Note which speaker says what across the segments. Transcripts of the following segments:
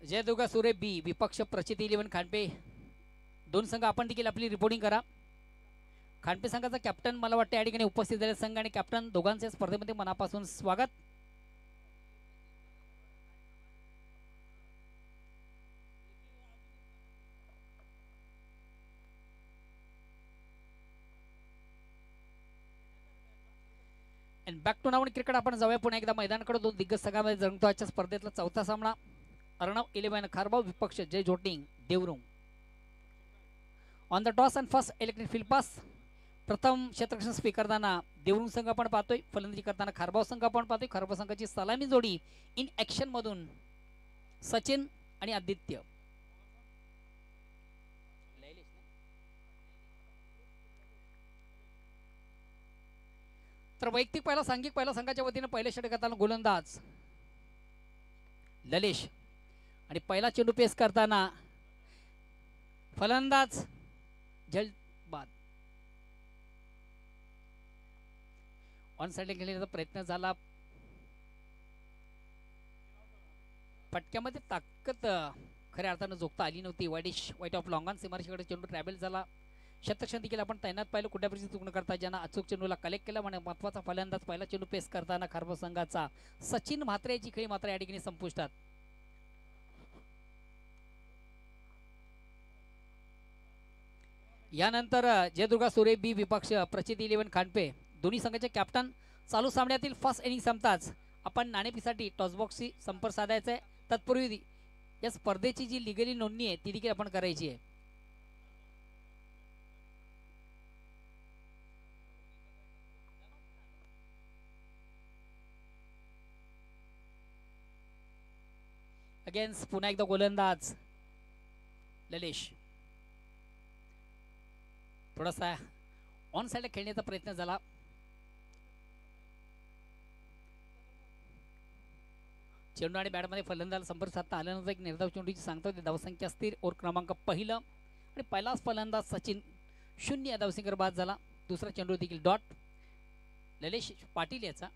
Speaker 1: जयदुर्गा सुरे बी विपक्ष प्रचिती 11 खांडपे दोन संघ आपण देखील आपली रिपोर्टिंग करा. खांडपे संघाचा कॅप्टन मला वाटतं या ठिकाणी उपस्थित झाले संघ आणि कॅप्टन दोघांचे स्पर्धेमध्ये मनापासून स्वागत. अँड बॅक टू नावन क्रिकेट आपण जाऊया पुन्हा एकदा मैदानाकडे. दोन दिग्गज संघामध्ये जंगतो आजच्या स्पर्धेतला चौथा सामना. अर्णव 11 खारबाव विपक्ष जय जोटिंग देवरुंग. On the toss and first electric field pass. प्रथम क्षेत्ररक्षण स्वीकारताना देवरुंग संघ आपण पाहतोय. फलंदाजी करताना खारबाव संघ आपण पाहतोय. खारबाव संघाची सलामी जोडी इन ॲक्शन मधून सचिन आणि आदित्य. तर वैयक्तिक पहिला सांघिक पहिला संघाच्या वतीने पहिल्या षटकात गोलंदाज ललेश आणि पहिला चेंडू पेस करताना फलंदाज जलबाद. ऑन साइडला खेळण्याचा प्रयत्न झाला. फटक्यामध्ये ताकद खऱ्या अर्थानं जोखता आली नव्हती. वाईट ऑफ लॉंग ऑन सीमारेषेकडे चेंडू ट्रॅव्हल झाला. शतरक्षण देखील आपण तैनात पाहिलं. कुठल्या परिस्थितीत चुकणं करता ज्यांना अचूक चेंडूला कलेक्ट केला म्हणे महत्वाचा फलंदाज पहिला चेंडू पेस करताना खारबाव संघाचा सचिन म्हात्रे याची खेळी मात्र या ठिकाणी संपुष्टात. यानंतर जयदुर्गा सुरे बी विपक्ष प्रचिती 11 खांडपे दोन्ही संघाचे कॅप्टन. चालू सामन्यातील फर्स्ट इनिंग संपताच आपण नाणेफीसाठी टॉसबॉक्सशी संपर्क साधायचा आहे. तत्पूर्वी या स्पर्धेची जी लिगली नोंदणी आहे ती देखील आपण करायची आहे. अगेन्स्ट पुन्हा एकदा गोलंदाज ललेश. थोडासा ऑन साइडला खेळण्याचा प्रयत्न झाला. चेंडू आणि बॅटमध्ये फलंदाज संपर्क साधता आल्यानंतर एक निर्धाव चेंडूची सांगतो ते धावसंख्या स्थिर. ओव्हर क्रमांक पहिलं आणि पहिलाच फलंदाज सचिन 0 या धावसंख्येवर बाद झाला. दुसरा चेंडू देखील डॉट ललेश पाटील याचा.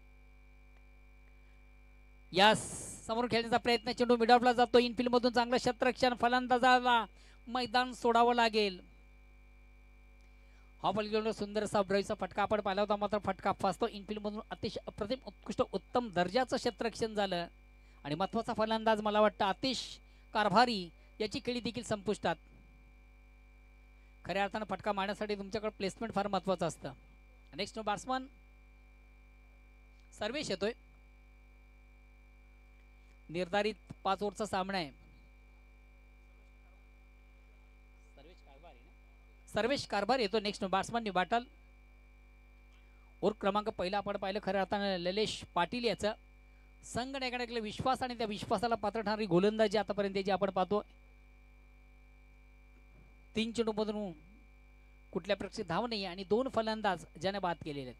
Speaker 1: या समोर खेळण्याचा प्रयत्न चेंडू मिड ऑफला जातो. इनफिल्ड मधून चांगलं क्षेत्ररक्षण. फलंदाजाला मैदान सोडावं लागेल. हा बॉल सुंदर असा ड्राईव्हचा फटका आपण पाहिला होता मात्र फटका फासतो. इनफिल्ड मधून अतिशय अप्रतिम उत्कृष्ट उत्तम दर्जाचं क्षेत्ररक्षण झालं आणि महत्वाचा फलंदाज मला वाटतं आतिश कारभारी याची खेळी देखील संपुष्टात. खऱ्या अर्थानं फटका मारण्यासाठी तुमच्याकडे प्लेसमेंट फार महत्वाचं असतं. नेक्स्ट बॅट्समन सर्वेश येतोय. निर्धारित 5 ओव्हरचा सामना आहे. सर्वेश कारभार येतो. Next batsman निबाटल. ओव्हर क्रमांक पहिला आपण पाहिलं खऱ्या अर्थानं ललेश पाटील याचा. संघ नायकाकडे विश्वास आणि त्या विश्वासाला पात्र ठरणारी गोलंदाजी आतापर्यंत जी आपण पाहतो. 3 चेंडू मधून कुठल्या प्रकारची धाव नाही आणि 2 फलंदाज ज्याने बाद केलेले आहेत.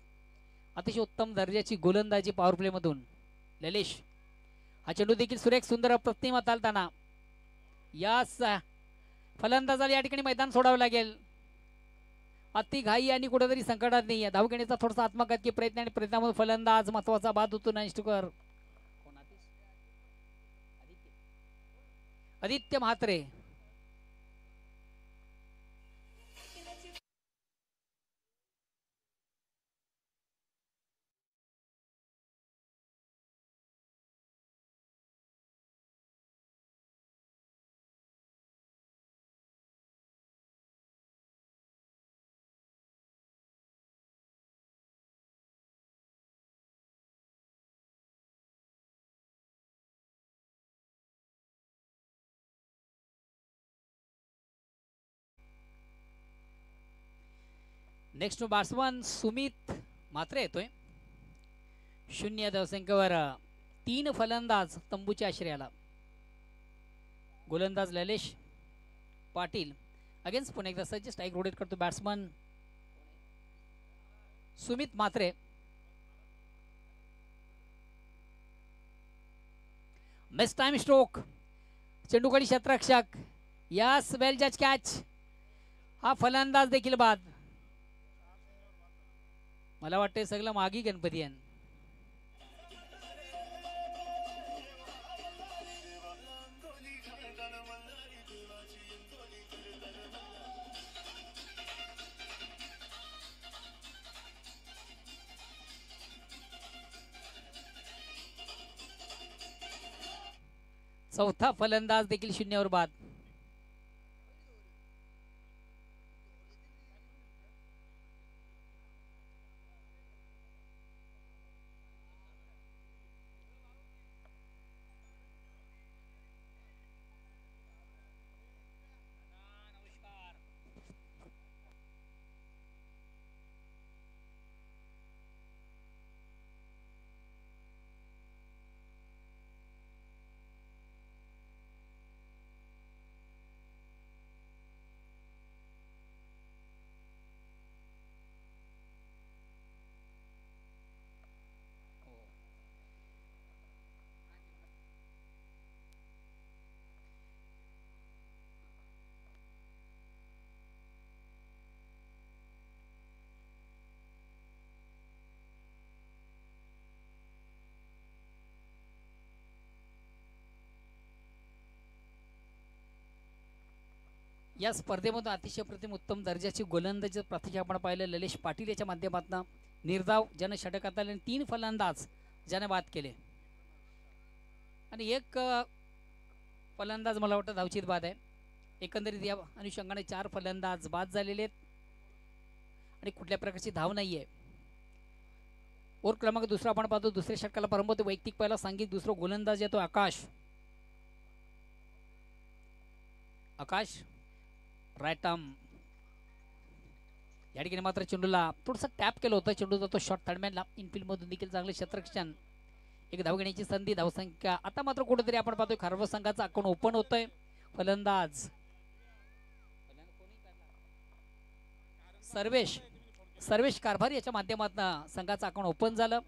Speaker 1: अतिशय उत्तम दर्जाची गोलंदाजी पॉवर प्ले मधून ललेश. हा चेंडू देखील सुरेख सुंदर अप्रतिम हाताळताना यास फलंदाजाला या ठिकाणी मैदान सोडावं लागेल. अति घाई आणि कुठेतरी संकटात नाही आहे. धाव घेण्याचा थोडासा आत्मघातकी प्रयत्न आणि प्रयत्नामधून फलंदाज महत्वाचा बाद होतो. नाईस्टकर आदित्य म्हात्रे. नेक्स्ट बॅट्समन सुमित म्हात्रे येतोय. 0 धावसंख्येवर 3 फलंदाज तंबूच्या आश्रयाला. गोलंदाज ललेश पाटील अगेन्स्ट पुन्हा एकदा सज्ज स्ट्राईक रोटेट करतो batsman Sumit Mhatre. Miss time stroke. चेंडूकडे क्षेत्ररक्षक यास वेल जज कॅच. हा फलंदाज देखील बाद. मला वाटते सगळं मागी गणपती आहे. चौथा फलंदाज देखील शून्यावर बाद. या स्पर्धेमध्ये अतिशय प्रतिम उत्तम दर्जाची गोलंदाजी प्रत्यक्ष आपण पाहिलं ललेश पाटील याच्या माध्यमातून. निर्धाव ज्यानं षटकात आले 3 फलंदाज ज्याने बाद केले आणि एक फलंदाज मला वाटतं धावचीत बाद आहे. एकंदरीत या अनुषंगाने 4 फलंदाज बाद झालेले आहेत आणि कुठल्या प्रकारची धाव नाही आहे. ओव्हर क्रमांक दुसरा आपण पाहतो. दुसऱ्या षटकाला प्रारंभ होतो. वैयक्तिक पहिला सांघिक दुसरा गोलंदाज येतो आकाश. आकाश राईट आर्म या ठिकाणी मात्र चेंडूला थोडंसं टॅप केलं होतं. चेंडू जातो शॉर्ट थर्डमॅनला. इनफिल्ड मधून देखील चांगले क्षेत्ररक्षण. एक धाव घेण्याची संधी. धावसंख्या आता मात्र कुठेतरी आपण पाहतोय खारवा संघाचा अकाउंट ओपन होतोय. फलंदाज सर्वेश कारभार याच्या माध्यमातून संघाचा अकाउंट ओपन झालं.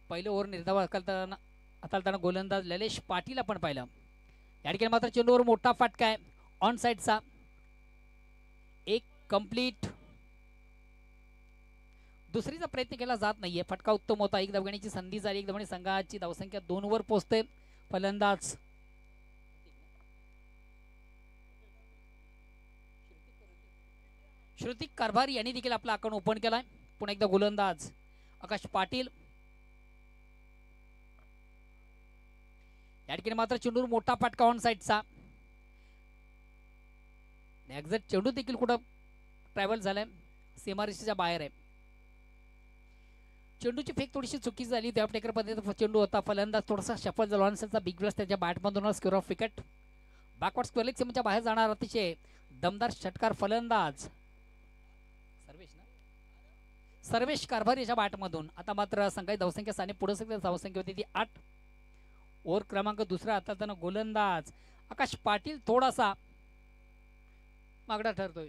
Speaker 1: पहिले ओव्हर निर्धाव हाताळताना गोलंदाज ललेश पाटील आपण पाहिलं. या ठिकाणी मात्र चेंडूवर मोठा फटका आहे ऑन साइडचा. एक कंप्लीट. दुसरीचा प्रयत्न केला जात नाहीये. फटका उत्तम होता. एक धाव घेण्याची संधी झाली. एक धावणे संघाची धावसंख्या 2 वर पोहोचते. फलंदाज श्रुतिक कारभार यांनी देखील आपला अकाउंट ओपन केलाय. पुन्हा एकदा गोलंदाज आकाश पाटील. या ठिकाणी मात्र चेंडूवर मोठा फटका ऑन साइडचा. एक्झॅक्ट चेंडू देखील कुठं ट्रॅव्हल झालाय. सीमारेषेच्या बाहेर आहे. चेंडूची फेक थोडीशी चुकी झाली. त्या टेकर पद्धतीचा चेंडू होता. फलंदाज थोडासा शफल झाला. ऑनसाइडचा बिग ब्लास्ट त्याच्या बॅटमधून square off wicket. Backward square leg सीमेच्या बाहेर जाणार अतिशय दमदार षटकार फलंदाज सर्वेश कारभार याच्या बॅटमधून. आता मात्र संघाची धावसंख्या साने पुढे सगळ्या धावसंख्या होती ती 8. ओव्हर क्रमांक दुसरा हाताळताना गोलंदाज आकाश पाटील थोडासा मागडा ठरतोय.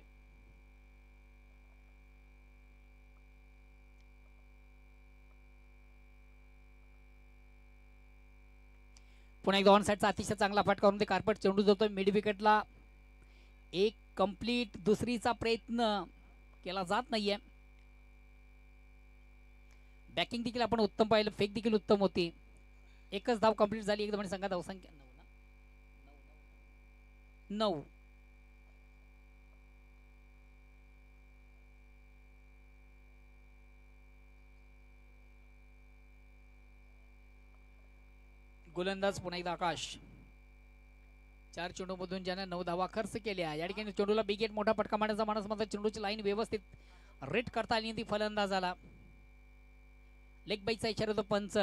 Speaker 1: पुन्हा एकदा ऑन साइडचा अतिशय चांगला फटका करून ते कार्पेट चेंडू जातोय मिड विकेटला. एक कंप्लीट. दुसरीचा प्रयत्न केला जात नाहीये. बॅकिंग देखील आपण उत्तम पाहिलं. फेक देखील उत्तम होती. एकच धाव कंप्लीट झाली. एकदम संघात धावसंख्या 9. गोलंदाज पुन्हा एकदा आकाश. 4 चेंडूमधून ज्याने 9 धावा खर्च केल्या. या ठिकाणी चेंडूला बिगेट मोठा फटका मारण्याचा माणूस मात्र चेंडूची लाईन व्यवस्थित रेट करता आली ती फलंदाजाला. लेग बाईचा इशारा होतो पंच.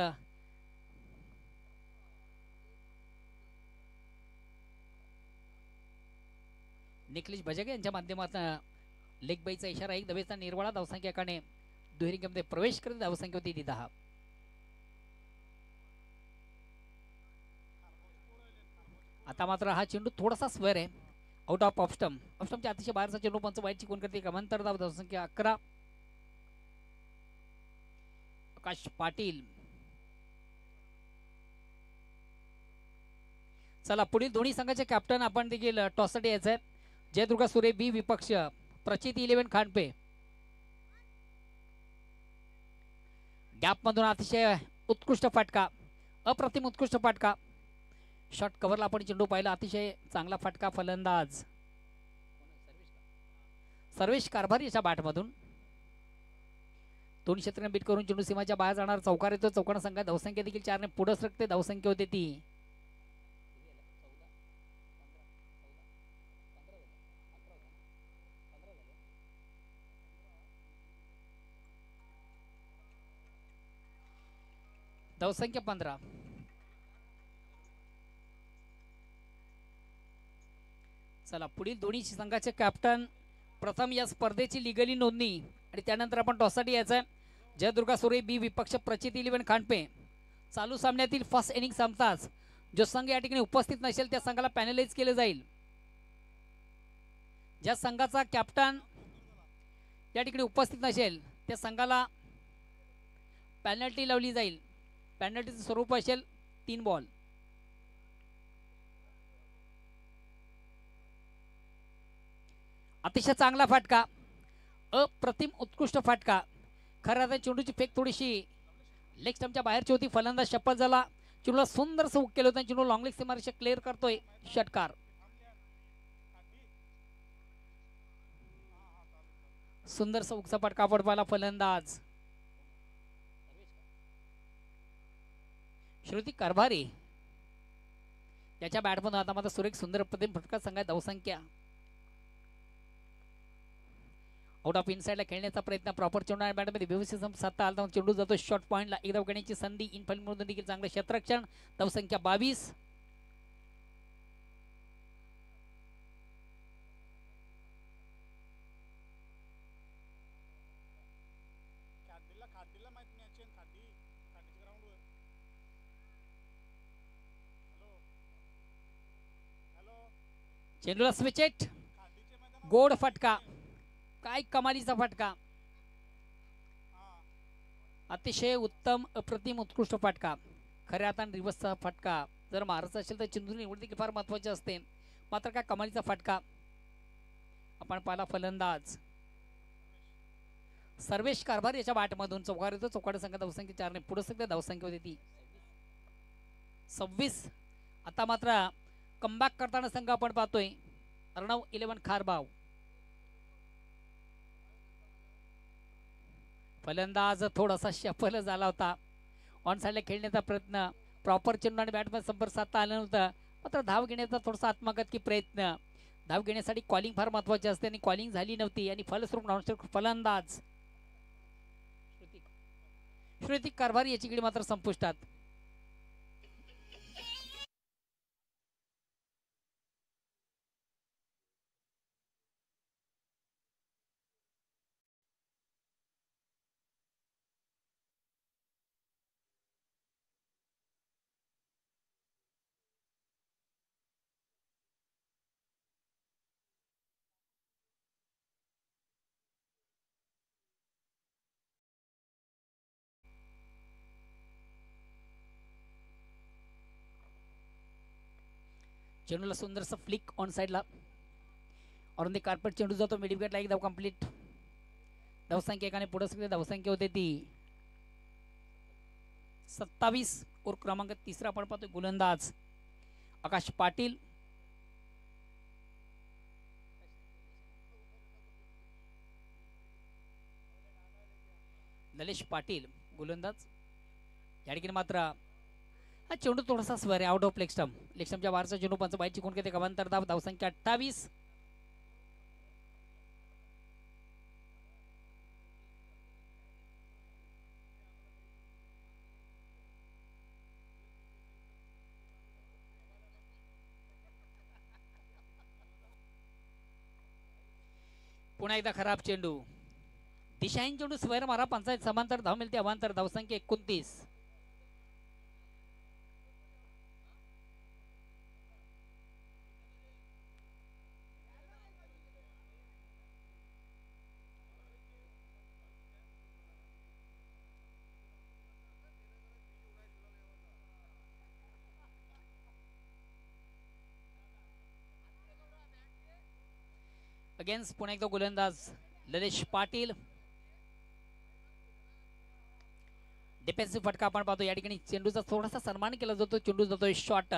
Speaker 1: निखिलेश भजगे यांच्या माध्यमातून लेग बाईचा इशारा. एक धावेचा निर्वाळा. धावसंख्याकडे दुहेरी गेममध्ये प्रवेश करत धावसंख्या होती ती 10. आता मात्र हा चेंडू थोडासा स्क्वेअर आहे. Out of ऑफस्टम. ऑफस्टमच्या अतिशय बाहेरचा चेंडू पंच वाईट चिकून करते. क्रमांतर धाव. धावसंख्या 11. आकाश पाटील. चला पुढील दोन्ही संघाचे कॅप्टन आपण देखील टॉससाठी यायचं आहे. जयदुर्गा सुरे बी विपक्ष प्रचित 11 खांडपे. गॅप मधून अतिशय उत्कृष्ट फटका. अप्रतिम उत्कृष्ट फटका. शॉट कव्हरला आपण चेंडू पाहिला. अतिशय चांगला फटका. फलंदाज सर्वेश कारभार याच्या बॅटमधून. दोन क्षेत्राने बीट करून चेंडू सीमाच्या बाहेर जाणार, चौकार येतो, चौकार संघात धावसंख्या देखील 4 ने पुढे सरकते, धावसंख्या होते ती 15. चला पुढील दोन्ही संघाचे कॅप्टन प्रथम या स्पर्धेची लिगली नोंदणी आणि त्यानंतर आपण टॉससाठी यायचं आहे. जयदुर्गा सुरे बी विपक्ष प्रचित 11 खांडपे. चालू सामन्यातील फर्स्ट इनिंग संपताच जो संघ या ठिकाणी उपस्थित नसेल त्या संघाला पॅनलाइज केले जाईल. ज्या संघाचा कॅप्टन या ठिकाणी उपस्थित नसेल त्या संघाला पेनल्टी लावली जाईल. पेनल्टीचं स्वरूप असेल 3 बॉल. अतिशय चांगला फटका, अप्रतिम उत्कृष्ट फटका. खरं तर चेंडूची फेक थोडीशी लेग स्टंपच्या बाहेरची होती. फलंदाज शपल झाला, चेंडूला सुंदरसं हुक केलं होतं. चेंडू लॉंग लेग सीमारेषा क्लिअर करतोय षटकार. सुंदरसा हुकचा फटका पडवायला फलंदाज श्रुती कारभारी त्याच्या बॅटमधून आता मात्र सुरेख सुंदर प्रतिम फटका. संघात धावसंख्या आउट ऑफ इनसाइडला खेळण्याचा प्रयत्न, प्रॉपर चेंडू बॅटमध्ये व्यवस्थित सत्ता आला, चेंडू जातो शॉर्ट पॉईंटला. एक धाव घेण्याची संधी, इनफिल्ड म्हणून देखील चांगलं क्षेत्ररक्षण. धावसंख्या 22. चेंडूला स्विचेट, गोड फटका, काय कमालीचा फटका, अतिशय उत्तम अप्रतिम उत्कृष्ट फटका. खऱ्या हाताने रिव्हर्सचा फटका जर मारायचा असेल तर चेंडू निवड देखील फार महत्वाची असते. मात्र काय कमालीचा फटका आपण पाहिला. फलंदाज सर्वेश कारभार याच्या बॅटमधून चौकार येतो. चौकार संघात धावसंख्या 4 ने पुढे सगळ्या धावसंख्या होती ती 26. आता मात्र कमबॅक करताना संघ आपण पाहतोय अर्णव 11 खारबाव. फलंदाज थोडासा शफल झाला होता. ऑन साइडला खेळण्याचा प्रयत्न, प्रॉपर चेंडू आणि बॅटमध्ये संपर्क साधता आला नव्हता. मात्र धाव घेण्याचा थोडासा आत्मघातकी प्रयत्न. धाव घेण्यासाठी कॉलिंग फार महत्वाची असते आणि कॉलिंग झाली नव्हती आणि फलस्वरूप डाऊनस्ट्रोक फलंदाज श्रुती कारभार याची कडे मात्र संपुष्टात. चेंडूला सुंदरसा फ्लिक ऑन साइडला और द कार्पेट चेंडू जातो मिड विकेटला. एक धाव कंप्लीट. धावसंख्या एकाने पुढे सगळे धावसंख्या होते ती 27. और क्रमांक 3 आपण पाहतोय गोलंदाज आकाश पाटील. ललेश पाटील गोलंदाज. या ठिकाणी मात्र हा चेंडू थोडासा स्वर आहे out of leg stump. Leg स्टंपच्या बाहेरचा चेंडू पंच बाहेर चिकून घेते. गवांतर धाव. धावसंख्या 28. पुन्हा एकदा खराब चेंडू. दिशाहीन चेंडू स्वर मारा. पंचायत समांतर धाव मिळते. अवांतर धावसंख्या 29. अगेन्स्ट पुन्हा एकदा गोलंदाज ललेश पाटील. डिफेन्सिव्ह फटका आपण पाहतो. या ठिकाणी चेंडूचा थोडासा सन्मान केला जातो. चेंडू जातोय शॉट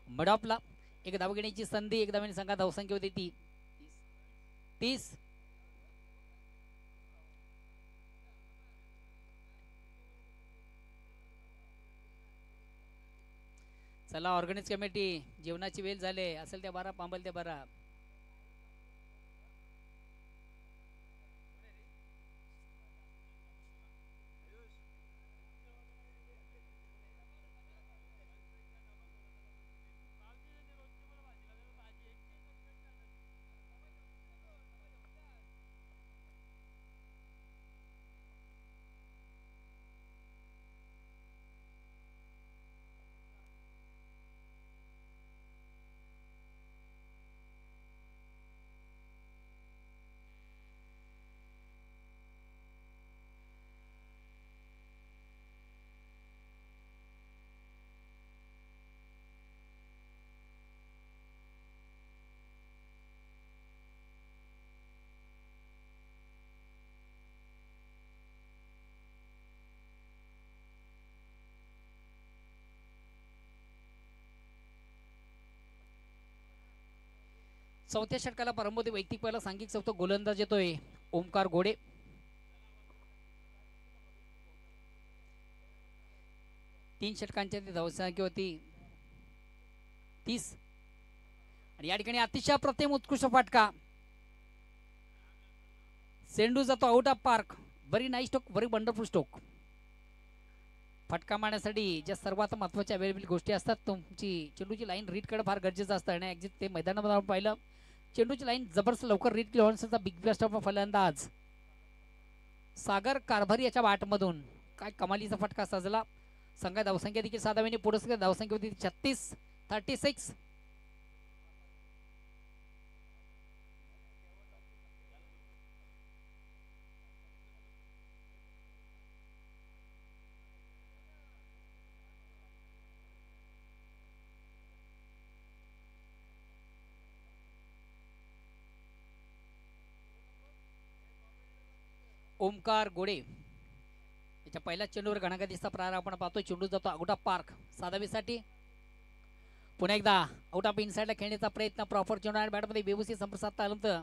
Speaker 1: मिडऑफला. एक धाव घेण्याची संधी. एक धावाने संघात धावसंख्या होती ती 30. चला ऑर्गनाइज कमिटी, जेवणाची वेळ झाले असेल त्या बारा पांबल त्या बारा. चौथ्या षटकाला परमोदी वैयक्तिक पहिला सांघिक चौथा गोलंदाज येतोय ओमकार घोडे. तीन षटकांच्या धावसंख्या होती 30 आणि या ठिकाणी अतिशय प्रतिम उत्कृष्ट फटका. चेंडू जातो out of park. Very nice stroke, very wonderful stroke. फटका मारण्यासाठी ज्या सर्वात महत्त्वाच्या अवेलेबल गोष्टी असतात, तुमची चेंडूची लाईन रीड करणं फार गरजेचं असतं आणि ॲक्झिट ते मैदानामध्ये आपण पाहिलं चेंडूची लाईन जबरदस्त लवकर रीड केली होण्याचा बिग बेस्ट ऑफ फलंदाज सागर कारभारी याच्या बाटमधून काय कमालीचा फटका सजला. संघ धावसंख्या देखील 7 धावांनी पुढे धावसंख्या होती 36. ओमकार गोडे याच्या पहिल्या चेंडूवर घणाघातीचा प्रारंभ आपण पाहतोय. चेंडू जातो आउट ऑफ पार्क. साधावीसाठी पुन्हा एकदा आउट ऑफ इनसाइडला खेळण्याचा प्रयत्न. प्रॉपर चेंडू आणि बॅटमध्ये बेबुसी संपर्क साधता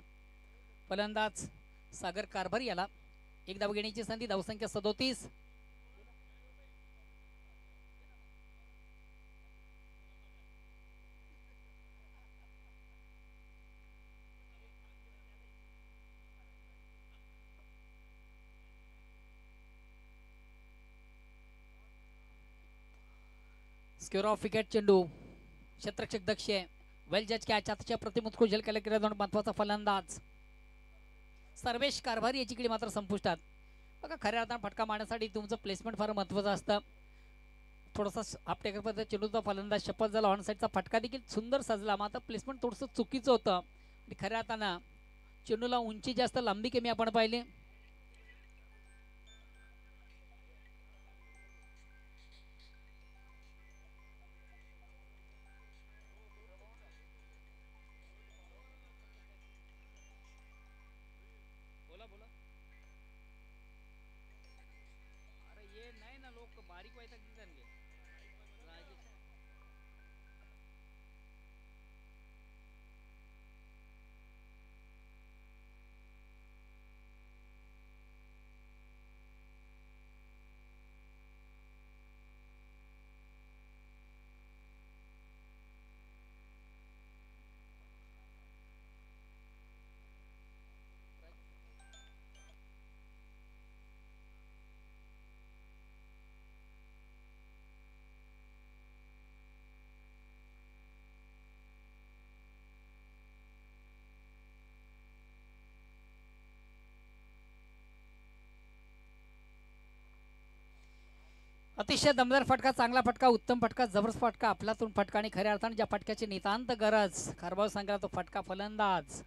Speaker 1: फलंदाज सागर कारभारी याला एक धाव घेण्याची संधी. धावसंख्या 37. स्क्वेअर ऑफ विकेट चेंडू क्षेत्ररक्षक दक्ष वेल जज कॅच. आताच्या प्रतिमुत्कृष्ट झेल केला दोन महत्वाचा फलंदाज सर्वेश कारभारी याचीकडे मात्र संपुष्टात. बघा खऱ्या अर्थानं फटका मारण्यासाठी तुमचं प्लेसमेंट फार महत्त्वाचं असतं. थोडासा हाफ टेकर पद्धत चेंडूचा फलंदाज शपथ झाला. ऑन साईडचा फटका देखील सुंदर सजला, मात्र प्लेसमेंट थोडंसं चुकीचं होतं आणि खऱ्या अर्थानं चेंडूला उंची जास्त लांबी कमी आपण पाहिली. अतिशय दमदार फटका, चांगला फटका, उत्तम फटका, जबरदस्त फटका, आपलातून फटका आणि खऱ्या अर्थाने ज्या फटक्याची नितांत गरज कारभार सांगला तो फटका फलंदाज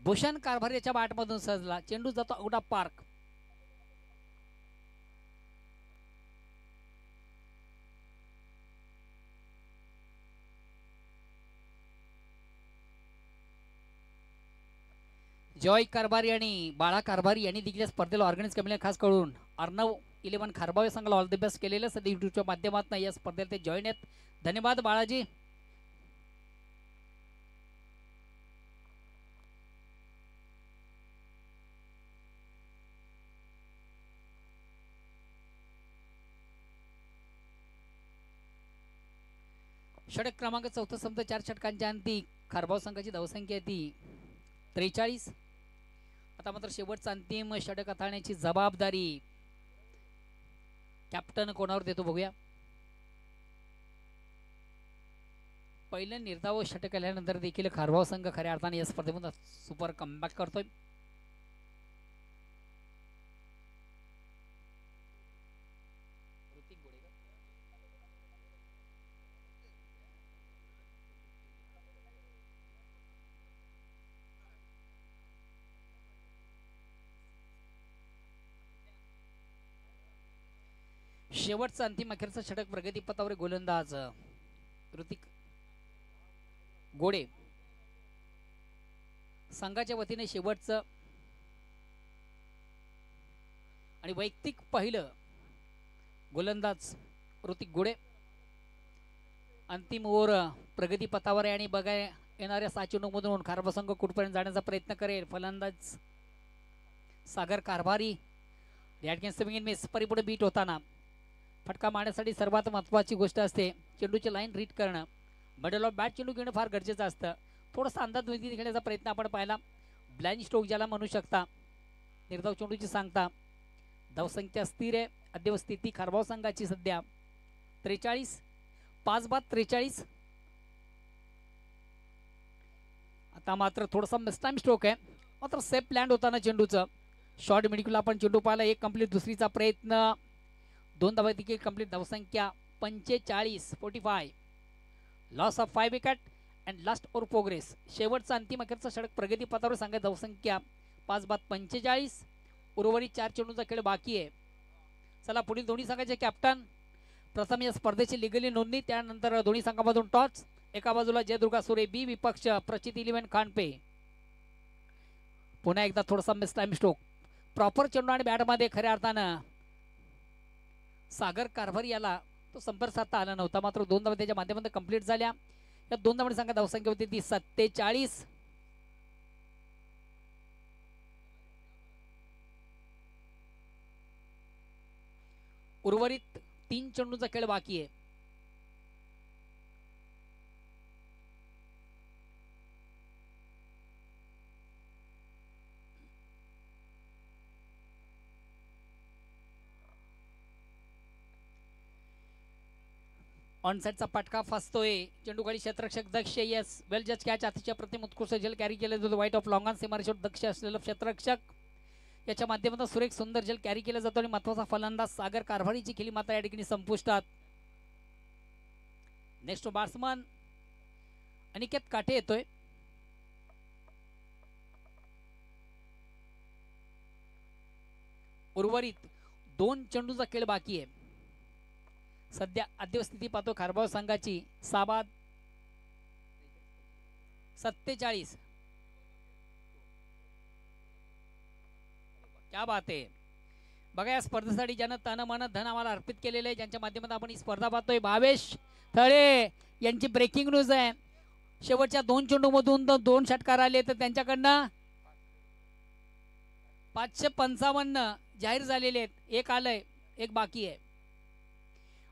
Speaker 1: भूषण कारभार याच्या बॅटमधून सजला. चेंडू जातो आउट ऑफ पार्क. जॉय कारभारी आणि बाळा कारभारी यांनी देखील स्पर्धेला ऑर्गनाइज केलेल्या खास करून अर्णव 11 खारबावे संघाला ऑल द बेस्ट केलेलं सध्या युट्यूबच्या माध्यमातून या स्पर्धेत ते जॉईन आहेत. धन्यवाद बाळाजी. षटक क्रमांक 4 संपत 4 षटकांच्या अंती खारबाव संघाची धावसंख्या ती 43. आता मात्र शेवटचा अंतिम षटक हाताळण्याची जबाबदारी कॅप्टन कोणावर देतो बघूया. पहिलं निर्धाव षटक आल्यानंतर देखील खारबाव संघ खऱ्या अर्थाने या स्पर्धेमध्ये सुपर कमबॅक करतोय. शेवटचा अंतिम अखेरचा षटक प्रगतीपथावर गोलंदाज ऋतिक गोडे संघाच्या वतीने शेवटचं आणि वैयक्तिक पहिलं गोलंदाज ऋतिक गोडे. अंतिम ओव्हर प्रगतीपथावर आहे आणि बघा येणाऱ्या 6 चेंडूमधून खारबाव संघ कुठपर्यंत जाण्याचा प्रयत्न करेल. फलंदाज सागर कारभारी मिस परिपुढे बीट होताना फटका मारण्यासाठी सर्वात महत्त्वाची गोष्ट असते चेंडूची लाईन रीड करणं. मिडल ऑफ बॅट चेंडू घेणं फार गरजेचं असतं. थोडासा अंदाज घेण्याचा प्रयत्न आपण पाहिला. ब्लाइंड स्ट्रोक ज्याला म्हणू शकता. निर्धाव चेंडूची सांगता. धावसंख्या स्थिर आहे. अद्यव स्थिती खारबाव संघाची सध्या 43. 5 बाद 43. आता मात्र थोडासा मिसटाइम स्ट्रोक आहे. मात्र सेफ लँड होताना चेंडूचं शॉर्ट मिडविकेटला आपण चेंडू पाहिला. एक कंप्लीट दुसरीचा प्रयत्न 2 धावा देखील कंप्लीट. धावसंख्या 45 45. Loss of 5 wicket and last over progress. शेवटचा अंतिम अखेरचा षटक प्रगती पथावर सांगा. धावसंख्या 5 बाद 45. उर्वरित 4 चेंडूचा खेळ बाकी आहे. चला पुढील दोन्ही संघाचे कॅप्टन. प्रथम या स्पर्धेची लिगली नोंदणी, त्यानंतर दोन्ही संघामधून टॉस. एका बाजूला जयदुर्गा सुरे बी, विपक्ष प्रचित 11 खानपे. पुन्हा एकदा थोडासा मिस टाइम स्ट्रोक. प्रॉपर चेंडू आणि बॅटमध्ये खऱ्या अर्थानं सागर कारभारी याला तो संपर्क साधता आला नव्हता. मात्र 2 धावा त्याच्या माध्यमातून कंप्लीट झाल्या. या 2 धावांनी संघात धावसंख्या होती ती 47. उर्वरित 3 चेंडूचा खेळ बाकी आहे. ऑनसाइडचा फटका फसतोय. चेंडूखाली क्षेत्ररक्षक दक्ष. यस वेल जज कॅच. अतिशय प्रतिम उत्कृष्ट जल कॅरी केले जातो. व्हाईट ऑफ लॉंग ऑन सीमारेषेवर दक्ष असलेलं क्षेत्ररक्षक याच्या माध्यमातून सुरेख सुंदर जल कॅरी केला जातो आणि महत्वाचा फलंदाज सागर कारभारीची खेळी मात्र या ठिकाणी संपुष्टात. नेक्स्ट बॅट्समन अनिकेत काटे येतोय. उर्वरित 2 चेंडूचा खेळ बाकी आहे. सध्या अद्यव स्थिती पाहतो खारबाव संघाची 6 बाद 47. क्या बात आहे. बघा या स्पर्धेसाठी ज्यानं तन मन धन आम्हाला अर्पित केलेलं आहे, ज्यांच्या माध्यमातून आपण ही स्पर्धा पाहतोय, भावेश थळे यांची ब्रेकिंग न्यूज आहे. शेवटच्या 2 चेंडूमधून 2 षटकार आले तर त्यांच्याकडनं 555 जाहीर झालेले आहेत. एक आलंय, एक बाकी आहे.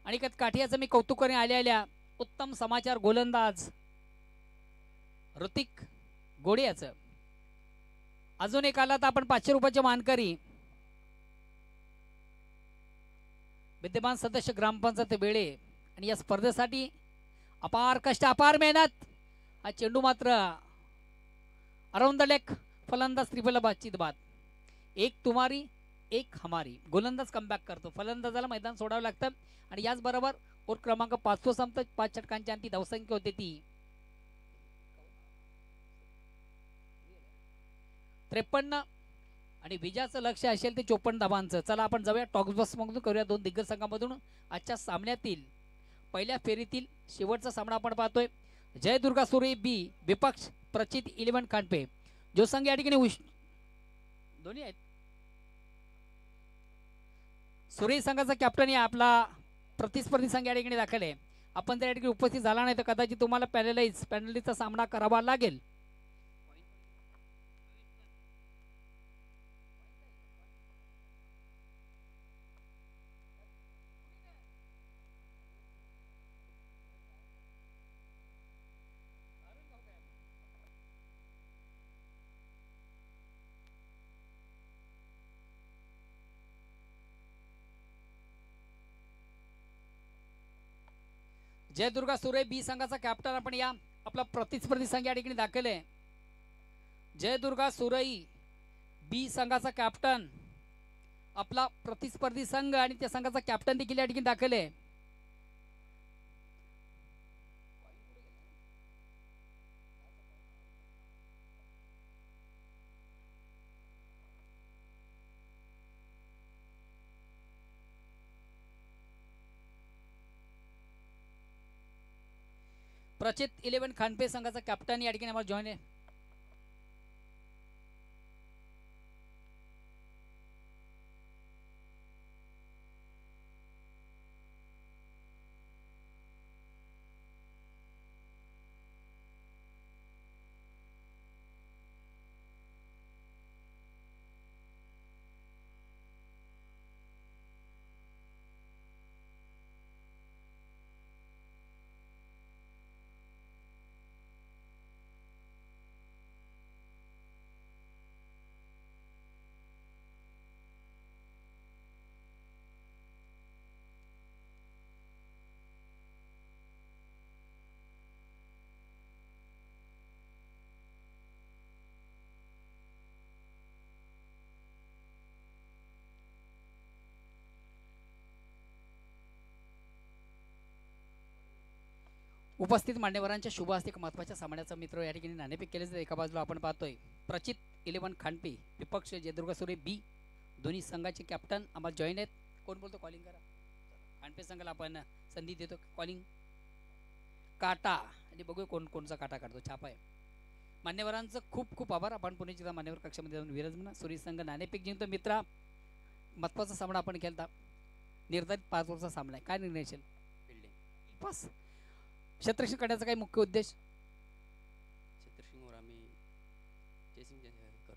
Speaker 1: आणि काठियाचं मी कौतुक करणे आल्या उत्तम समाचार गोलंदाज ऋतिक गोडे याचं. अजून एक आला तर आपण 500 रुपयाचे मानकरी. विद्यमान सदस्य ग्रामपंचायत वेळे आणि या स्पर्धेसाठी अपार कष्ट, अपार मेहनत. हा चेंडू मात्र अराउंड द लेग. फलंदाज त्रिफला बातचीत बाद. एक तुम्हारी एक हमारी. गोलंदाज कमबॅक करतो. फलंदाजाला मैदान सोडावं लागतं. आणि याचबरोबर ओव्हर क्रमांक 5 संपत 5 षटकांच्या अंती धावसंख्या होते ती 53. आणि विजयाचं लक्ष असेल ते 54 धावांचं. चला आपण जाऊया टॉक्स बॉक्स मधून करूया 2 दिग्गज संघामधून आजच्या सामन्यातील पहिल्या फेरीतील शेवटचा सामना आपण पाहतोय. जयदुर्गा सुरे बी, विपक्ष प्रचित 11 खानपे. जो संघ या ठिकाणी दोन्ही आहेत. सुरे संघाचा कॅप्टन या आपला प्रतिस्पर्धी संघ या ठिकाणी दाखल आहे. आपण त्या ठिकाणी उपस्थित झाला नाही तर कदाचित तुम्हाला पॅनलिस्टचा सामना करावा लागेल. जयदुर्गा सुरे बी संघाचा कॅप्टन आपण या आपला प्रतिस्पर्धी संघ या ठिकाणी दाखल आहे. जयदुर्गा सुरई बी संघाचा कॅप्टन आपला प्रतिस्पर्धी संघ आणि त्या संघाचा कॅप्टन देखील या ठिकाणी दाखल आहे. प्रचित 11 खानपे संघाचा कॅप्टन या ठिकाणी आम्हाला जॉईन आहे. उपस्थित मान्यवरांच्या शुभ हस्ते महत्त्वाच्या सामन्याचा मित्र या ठिकाणी नाणेफेक केले जाते. एका बाजूला आपण पाहतोय प्रचित 11 खानपे विपक्ष जयदुर्गा सुरे बी दोन्ही संघाचे कॅप्टन आम्हाला जॉईन आहेत. कोण बोलतो कॉलिंग करा. खानपे संघाला आपण संधी देतो कॉलिंग काटा आणि बघूया कोण कोणचा काटा काढतो. छापा आहे. मान्यवरांचं खूप खूप आभार. आपण पुणे जिल्हा मान्यवर कक्षामध्ये जाऊन विराजमान सुरी संघ नाणेफेक जिंकतो. मित्रा महत्त्वाचा सामना आपण खेळता. निर्धारित 5 ओव्हरचा सामना आहे. काय निर्णय असेल? फिल्डिंग पास क्षेत्ररक्षण करण्याचा काही मुख्य उद्देश?
Speaker 2: क्षेत्ररक्षणावर आम्ही चेसिंग करतो.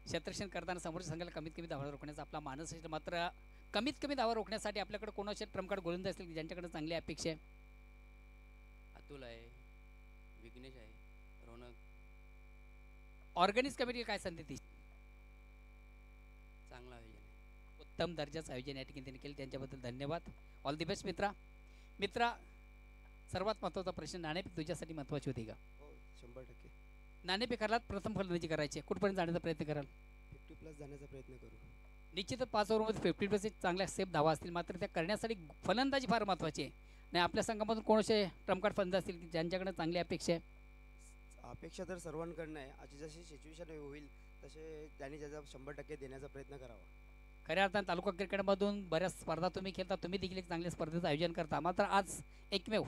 Speaker 1: क्षेत्ररक्षण करताना समोरच्या संघाला कमीत कमी धावा रोखण्याचा आपला मानस आहे. मात्र कमीत कमी धावा रोखण्यासाठी आपल्याकडे कोणाचे ट्रम्पकार्ड गोलंदाज असतील ज्यांच्याकडे चांगली अपेक्षा आहे?
Speaker 2: अतुल आहे, विघ्नेश आहे, रौनक.
Speaker 1: ऑर्गनाइज कमिटीला काय संधी ती?
Speaker 2: चांगलं आयोजन आहे.
Speaker 1: उत्तम दर्जाचं आयोजन या ठिकाणी त्यांनी केलं. त्यांच्याबद्दल धन्यवाद. ऑल दी बेस्ट मित्रा. मित्रा सर्वात महत्त्वाचा प्रश्न, नाणेफेक तुझ्यासाठी महत्त्वाची होती का?
Speaker 3: हो 100%.
Speaker 1: नाणेफेकाला प्रथम फलंदाजी करायची, कुठपर्यंत जाण्याचा प्रयत्न कराल?
Speaker 3: 50+ जाण्याचा प्रयत्न करू.
Speaker 1: निश्चितच 5 ओव्हरमध्ये 50+ चांगल्या सेफ धावा असतील. मात्र त्या करण्यासाठी फलंदाजी फार महत्त्वाची आहे. नाही आपल्या संघामधून कोणाचे ट्रम्पकार्ड फलंदाज असतील की ज्यांच्याकडे चांगली अपेक्षा आहे?
Speaker 3: अपेक्षा तर सर्वांकडनं आहे. आजची जशी सिच्युएशन होईल तसे त्यांनी त्याचा 100% देण्याचा प्रयत्न करावा.
Speaker 1: खऱ्या अर्थानं तालुका क्रिकेटमधून बऱ्याच स्पर्धा तुम्ही खेळता. तुम्ही देखील एक चांगल्या स्पर्धेचं आयोजन करता. मात्र आज एकमेव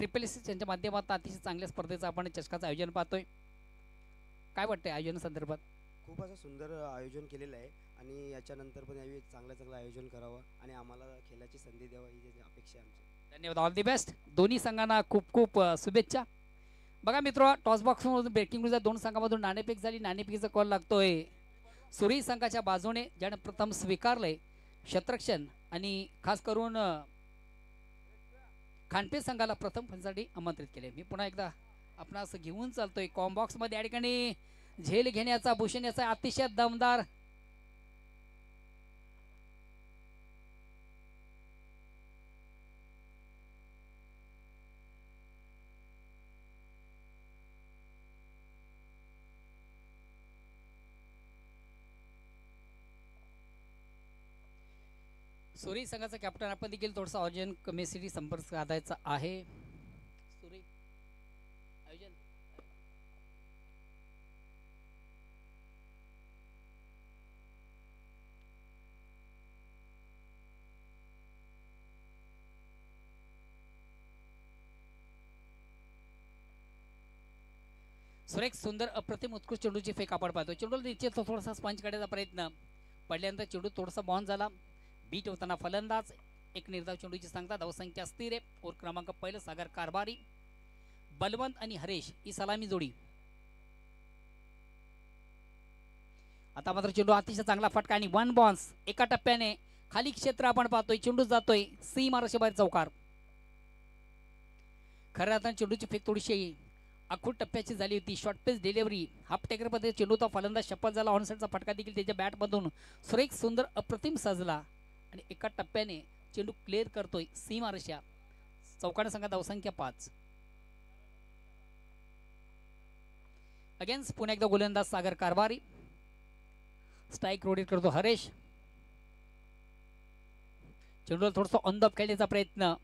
Speaker 1: SSS यांच्या माध्यमातून अतिशय चांगल्या स्पर्धेचं आपण चषकाचं आयोजन पाहतोय. काय वाटतंय आयोजनासंदर्भात?
Speaker 3: खूप असं सुंदर आयोजन केलेलं आहे आणि याच्यानंतर पण यावेळी चांगलं आयोजन करावं आणि आम्हाला खेळाची संधी द्यावा ही त्याची अपेक्षा आहे आमची.
Speaker 1: धन्यवाद. All the best. दोन्ही संघांना खूप खूप शुभेच्छा. बघा मित्र, टॉस बॉक्समधून ब्रेकिंग न्यूज 2 संघामधून नाणेफेक झाली. नाणेफेकीचा कॉल लागतोय सुरी संघाच्या बाजूने, ज्याने प्रथम स्वीकारलंय क्षेत्ररक्षण आणि खास करून खानपे संघाला प्रथम फलंदाजीसाठी आमंत्रित केले. मी पुन्हा एकदा आपणास घेऊन चालतोय कॉम्बॉक्समध्ये. या ठिकाणी झेल घेण्याचा, भूषण याचा अतिशय दमदार सुरी संघाचा कॅप्टन आपण देखील थोडासा आयोजन कमिटीशी संपर्क साधायचा आहे. सुरी आयोजन सुरेख सुंदर अप्रतिम उत्कृष्ट चेंडूची फेक आपण पाहतो. चेंडू निश्चित थोडासा स्पंज काढण्याचा प्रयत्न, पडल्यानंतर चेंडू थोडासा बाउन्स झाला. बीट होताना फलंदाज एक निर्धाव चेंडूची सांगता. धावसंख्या स्थिर आहे. ओव्हर क्रमांक पहिलं सागर कारभारी, बलवंत आणि हरेश ही सलामी जोडी. आता मात्र चेंडू अतिशय चांगला फटका आणि 1 बॉन्स एका टप्प्याने खाली क्षेत्र आपण पाहतोय. चेंडू जातोय सी माराशे बाहेर चौकार. खऱ्या अर्थाने चेंडूची फेक थोडीशी आखूड टप्प्याची झाली होती. शॉर्ट पेस डिलिव्हरी हाफ टेकरमध्ये चेंडूचा फलंदाज शपथ झाला. ऑनसाईडचा फटका देखील त्याच्या बॅटमधून सुरेख सुंदर अप्रतिम सजला आणि एका टप्प्याने चेंडू क्लिअर करतोय सीमारेषा. चौकाने संघात धावसंख्या 5. अगेन्स्ट पुन्हा एकदा गोलंदाज सागर कारभारी. स्ट्राईक रोटेट करतो हरेश. चेंडूला थोडंसं ऑन द खेळण्याचा प्रयत्न.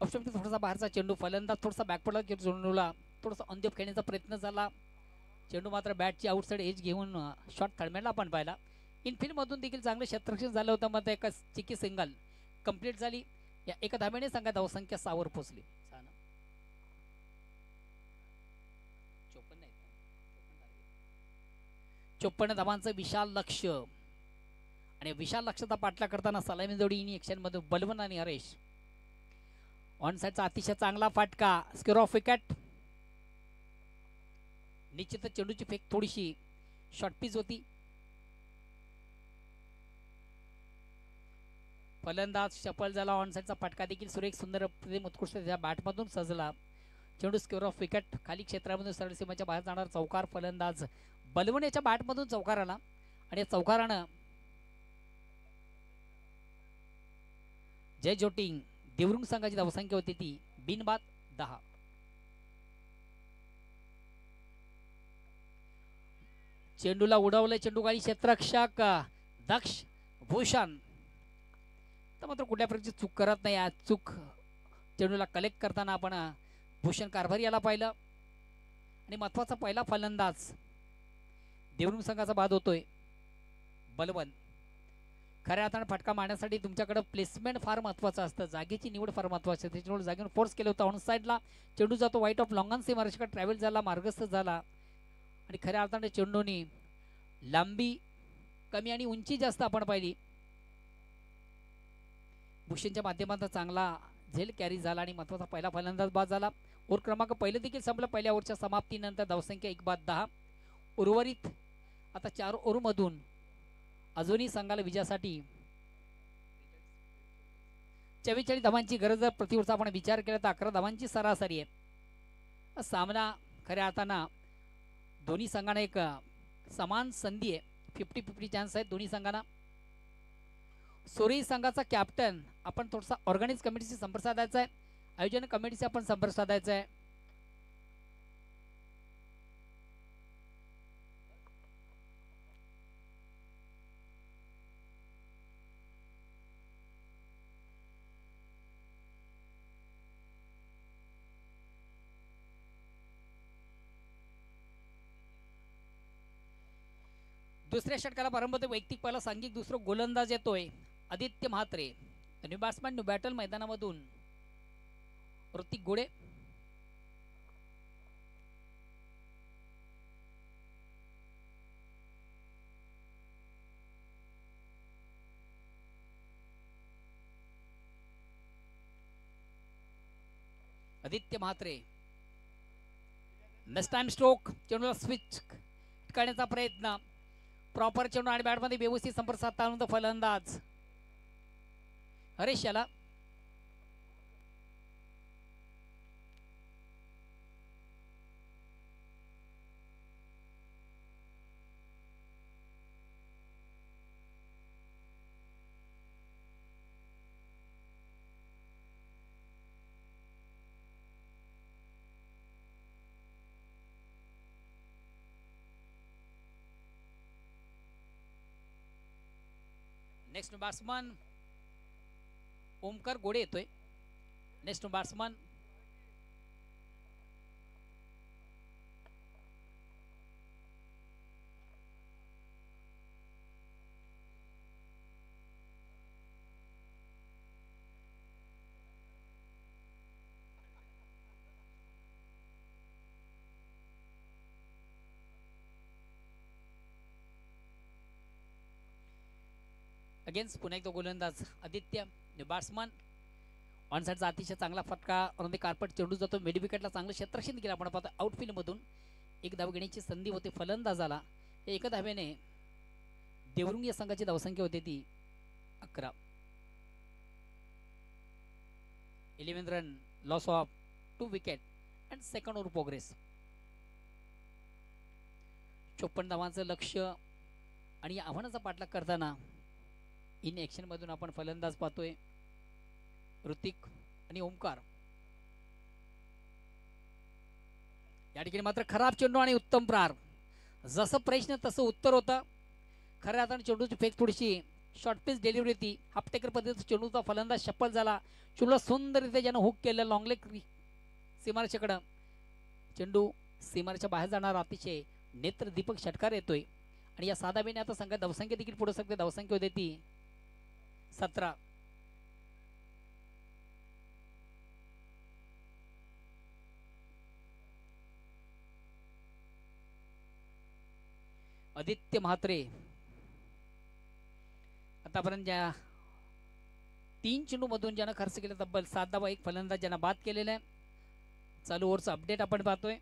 Speaker 1: ऑप्शन थोडासा बाहेरचा चेंडू. फलंदाज थोडासा बॅकपडला चेंडूला थोडासा ऑन द खेळण्याचा प्रयत्न झाला. चेंडू मात्र बॅटची आउटसाईड एज घेऊन शॉट थडमेला आपण पाहिला. इनफिल्डमधून देखील चांगलं क्षेत्ररक्षण झालं होतं. मात्र एका चिकी सिंगल कंप्लीट झाली. या एका धाब्याने संघात धावसंख्या 6 वर पोहोचली. 54 धावांचं विशाल लक्ष. आणि विशाल लक्षाचा पाठला करताना सलामी जोडी इन ऍक्शन मध्ये बलवंत आणि हरेश. ऑन साइडचा अतिशय चांगला फाटका. Square off wicket. निश्चितच चेंडूची फेक थोडीशी शॉर्ट पिच होती. फलंदाज सफल झाला. ऑन साइडचा फटका देखील सुरेख सुंदर उत्कृष्ट त्याच्या बॅटमधून सजला. चेंडू स्क्वेअर ऑफ विकेट. खाली क्षेत्रामधून सरळ सीमेच्या बाहेर जाणार चौकार. फलंदाज बलवण याच्या बॅटमधून चौकार आला आणि या चौकारानं जय जोटिंग देवरुंग संघाची धावसंख्या होती ती बिनबाद 10. चेंडूला उडवलं. चेंडूगाडी क्षेत्ररक्षक दक्ष भूषण तर मात्र कुठल्या प्रकारची चूक करत नाही. आज चूक चेंडूला कलेक्ट करताना आपण भूषण कारभारी याला पाहिलं. आणि महत्वाचा पहिला फलंदाज देवरुंग संघाचा बाद होतोय बलवंत. खऱ्या अर्थाने फटका मारण्यासाठी तुमच्याकडे प्लेसमेंट फार महत्वाचं असतं. जागेची निवड फार महत्वाची असते. चेंडू जागेवर फोर्स केलं होतं ऑन साईडला. चेंडू जातो वाईट ऑफ लॉंगन सीम मार्शकडे ट्रॅव्हल झाला. मार्गस्थ झाला. आणि खऱ्या अर्थाने चेंडूनी लांबी कमी आणि उंची जास्त आपण पाहिली. भूषणच्या माध्यमातून चांगला झेल कॅरी झाला आणि महत्वाचा पहिला फलंदाज बाद झाला. ओव्हर क्रमांक पहिलं देखील संपलं. पहिल्या ओव्हरच्या समाप्तीनंतर धावसंख्या 1-10. उर्वरित आता 4 ओव्हरमधून अजूनही संघाला विजयासाठी 44 धावांची गरज. जर प्रतिवर्ष आपण विचार केला तर 11 धावांची सरासरी आहे. सामना खऱ्या अर्थानं दोन्ही संघांना एक समान संधी आहे. 50-50 चान्स आहेत दोन्ही संघांना. सोरी संघाचा कॅप्टन आपण थोडासा ऑर्गनाइज कमिटीशी संपर्क साधायचा आहे. आयोजन कमिटीशी आपण संपर्क साधायचा आहे. दुसऱ्या षटकाला प्रारंभ होतो. वैयक्तिक पहिला सांघिक दुसरा गोलंदाज येतोय Aditya Mhatre. New batsman new battle मैदानामधून Hrithik Ghode. Aditya Mhatre next time stroke. चेंडूला स्विच करण्याचा प्रयत्न. प्रॉपर चेंडू आणि बॅटमध्ये व्यवस्थित संपर्क साधता फलंदाज हरेश याला. नेक्स्ट बॅट्समन ओमकार गोडे येतोय. नेक्स्ट बॅट्समन अगेन्स्ट पुन्हा एकदा गोलंदाज आदित्य. बॅट्समन ऑन साइडचा अतिशय चांगला फटका. ऑन कार्पेट चेंडू जातो मिड विकेटला. चांगलं क्षेत्ररक्षण केलं आपण पाहतो. आउटफील्ड मधून एक धाव घेण्याची संधी होते फलंदाजाला. एका धाव्याने देवरुंग या संघाची धावसंख्या होती ती 11. 11 run loss of 2 wicket and second over progress. 54 धावांचं लक्ष आणि आव्हानाचा पाठलाग करताना इन ऍक्शन मधून आपण फलंदाज पाहतोय ऋतिक आणि ओमकार या ठिकाणी मात्र खराब चेंडू आणि उत्तम प्रहार. जसं प्रश्न तसं उत्तर होतं. खऱ्या अर्थाने चेंडूची फेक थोडीशी शॉर्ट पिच डिलिव्हरी होती. हाफटेकर पद्धतीचा चेंडूचा फलंदाज शप्पल झाला. चेंडूला सुंदररीत्या ज्यानं हुक केलं लॉंग लेग सीमारेषेकडं. चेंडू सीमारेच्या बाहेर जाणार अतिशय नेत्र दीपक षटकार येतोय आणि या साधाबेने आता संघात धावसंख्या देखील पुढे सकते. धावसंख्या होते ती 17. आदित्य म्हात्रे आतापर्यंत ज्या 3 चेंडू मधून ज्यानं खर्च केला तब्बल 7 धावा, एक फलंदाज ज्यांना बाद केलेला आहे. चालू ओव्हरचा अपडेट आपण पाहतोय.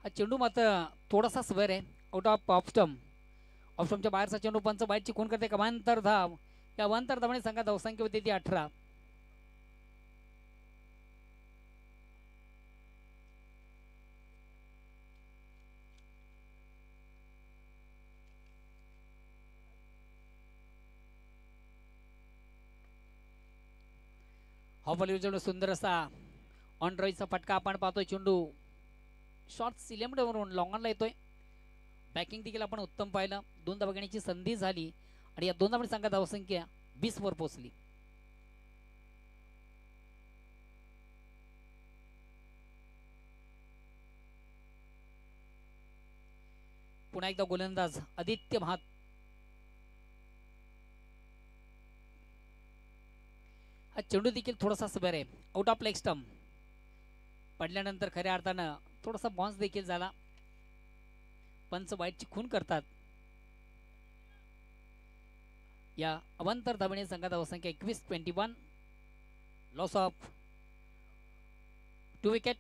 Speaker 1: हा चेंडू मात्र थोडासा स्वर आहे. आउट ऑफ ऑफस्टमच्या बाहेरचा चेंडू पंच बाईटची खून करते. कमांतर धाव या अवांतर धावाने संघात धावसंख्या होती ती 18. चेंडू सुंदर असा ऑन ड्राईव्हचा फटका आपण पाहतोय. चेंडू शॉर्ट सिलेंडरवरून लॉंगॉनला येतोय. बॅकिंग देखील आपण उत्तम पाहिलं. 2 धावा घेण्याची संधी झाली आणि या 2 धावांनी संघात धावसंख्या 20 वर पोहोचली. पुन्हा एकदा गोलंदाज आदित्य महात हा चेंडू देखील थोडासा स्वर आहे. आउट ऑफ लेग स्टंप पडल्यानंतर खऱ्या अर्थानं थोडासा बॉन्स देखील झाला. पंच वाईटची खून करतात. या अवांतर धावेने संघात धावसंख्या 21-21. Loss of 2 wicket.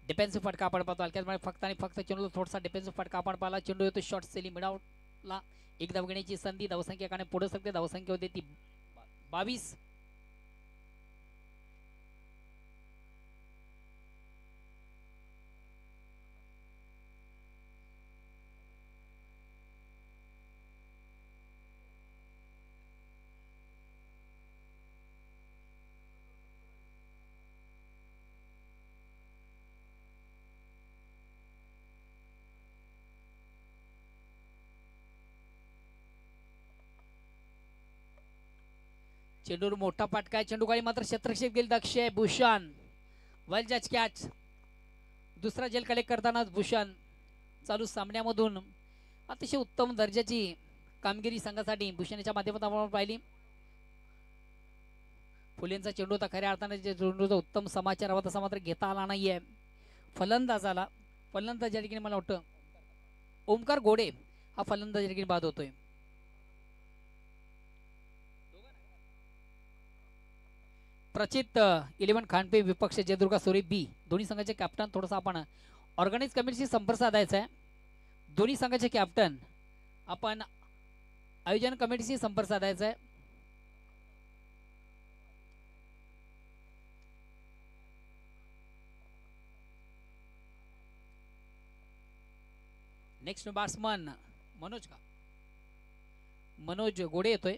Speaker 1: डिफेन्सिव्ह फटका आपण पाहतो. हलक्यात फक्त आणि फक्त चेंडू थोडासा डिफेन्सिव्ह फटका आपण पाहिला. चेंडू येतो शॉर्ट सेलिंग मिडाउटला. एक धाव घेण्याची संधी. धावसंख्या काने पुढे सकते. धावसंख्या होते ती 22. चेंडूवर मोठा फटका आहे. चेंडू गाडी मात्र क्षेत्रक्षेप गेली. दक्ष आहे. भूषण वेल जज कॅच. दुसरा जेल कलेक्ट करतानाच भूषण चालू सामन्यामधून अतिशय उत्तम दर्जाची कामगिरी संघासाठी भूषणाच्या माध्यमातून आपण पाहिली. फुलेंचा चेंडू होता. खऱ्या अर्थाने चेंडूचा उत्तम समाचार हवा तसा मात्र घेता आला नाहीये. फलंदाजाला फलंदाज या ठिकाणी मला वाटतं ओमकार घोडे हा फलंदाज या ठिकाणी बाद होतोय. प्रचित 11 खानपे विपक्ष जयदुर्गा सोरी बी दोन्ही संघाचे कॅप्टन. थोडासा आपण ऑर्गनाइज कमिटीशी संपर्क साधायचा आहे. दोन्ही संघाचे कॅप्टन आपण आयोजन कमिटीशी संपर्क साधायचा आहे. नेक्स्ट बॅट्समन मनोज गोडे येतोय.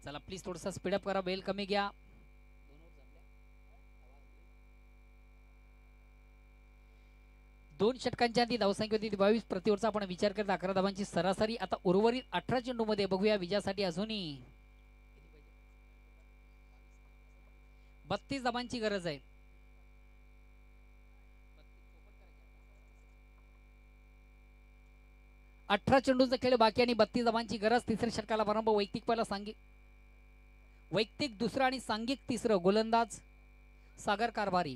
Speaker 1: चला प्लीज थोडासा स्पीडअप करा. बेल कमी घ्या. 2 षटकांच्या आधी धावसंख्या होती 22. प्रति ओव्हरचा आपण विचार करत 11 धावांची सरासरी. आता उर्वरित 18 चेंडू मध्ये बघूया विजयासाठी अजूनही 32 धावांची गरज आहे. 18 चेंडूंचा खेळ बाकी आणि 32 धावांची गरज. तिसऱ्या षटकाला प्रारंभ. वैयक्तिक पहिला वैयक्तिक दुसरा आणि सांघिक तिसरं. गोलंदाज सागर कारभारी.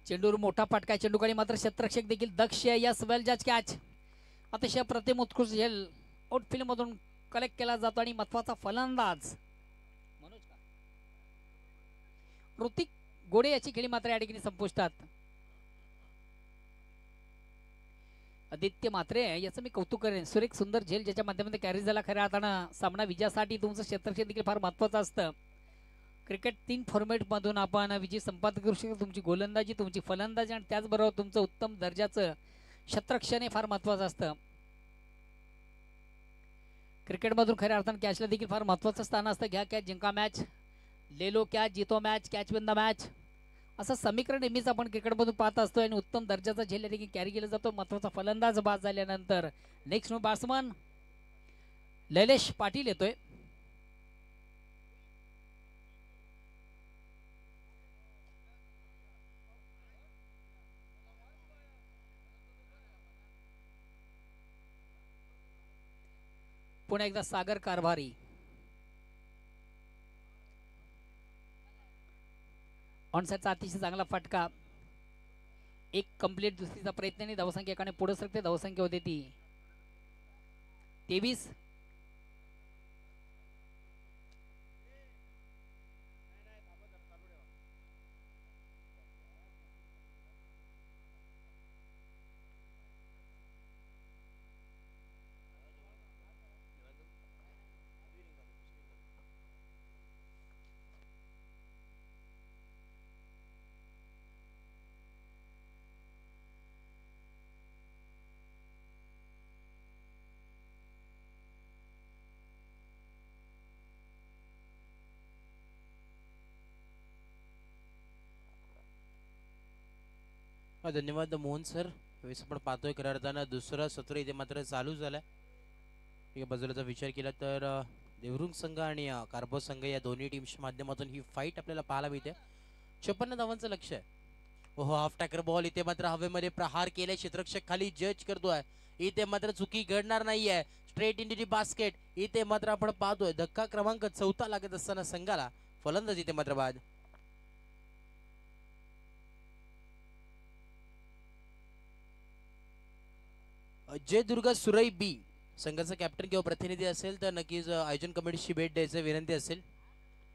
Speaker 1: चेंडूवर मोठा फटका. चेंडूकडे मात्र क्षेत्ररक्षक देखील दक्ष. यस वेल जज कॅच. अतिशय प्रतिम उत्कृष्ट झेल आउटफील्ड मधून कलेक्ट केला जातो आणि महत्वाचा फलंदाज मनोज का ऋतिक गोडे याची खेळी मात्र या ठिकाणी संपुष्टात. आदित्य मात्रे याचं मी कौतुक करेन. सुरेख सुंदर झेल ज्याच्या माध्यमातून कॅरी झाला. खऱ्या अर्थानं सामना विजयासाठी तुमचं क्षेत्ररक्षण देखील फार महत्वाचं असतं. क्रिकेट 3 फॉर्मॅटमधून आपण विजय संपादन करू शकतो. तुमची गोलंदाजी, तुमची फलंदाजी आणि त्याचबरोबर तुमचं उत्तम दर्जाचं क्षेत्ररक्षण हे फार महत्वाचं असतं. क्रिकेटमधून खऱ्या अर्थानं कॅचला देखील फार महत्वाचं स्थान असतं. घ्या कॅच, जिंका मॅच, लेलो कॅच, जितो match, catch win the match, असं समीकरण नेहमीच आपण क्रिकेटमधून पाहत असतो. आणि उत्तम दर्जाचा झेल या ठिकाणी कॅरी केला जातो. महत्वाचा फलंदाज बाद झाल्यानंतर नेक्स्ट नो बॅट्समन लैलेश पाटील येतोय. पुन्हा एकदा सागर कारभारी ऑनसाईडचा अतिशय चांगला फटका. एक कंप्लीट दुसरीचा प्रयत्न नाही. धावसंख्या एकाने पुढे सरकते. धावसंख्या होते ती 23.
Speaker 4: धन्यवाद मोहन सर. वेळेस आपण पाहतोय खऱ्या अर्थानं दुसरं सत्र इथे मात्र चालू झालंय. या बाजूला विचार केला तर देवरुंग संघ आणि कार्बो संघ या दोन्ही टीमच्या माध्यमातून ही फाईट आपल्याला पाहायला मिळते. 56 धावांचं लक्ष आहे. ओहो, हाफ टॅकर बॉल इथे मात्र हवेमध्ये प्रहार केलाय. क्षेत्ररक्षक खाली जज करतोय. इथे मात्र चुकी घडणार नाहीये. Straight into the basket. इथे मात्र आपण पाहतोय धक्का क्रमांक 4 लागत असताना संघाला फलंदाज इथे मात्र बाद. जय दुर्गा सुरई बी संघाचा कॅप्टन किंवा प्रतिनिधी असेल तर नक्कीच आयोजन कमिटीची भेट द्यायची विनंती असेल.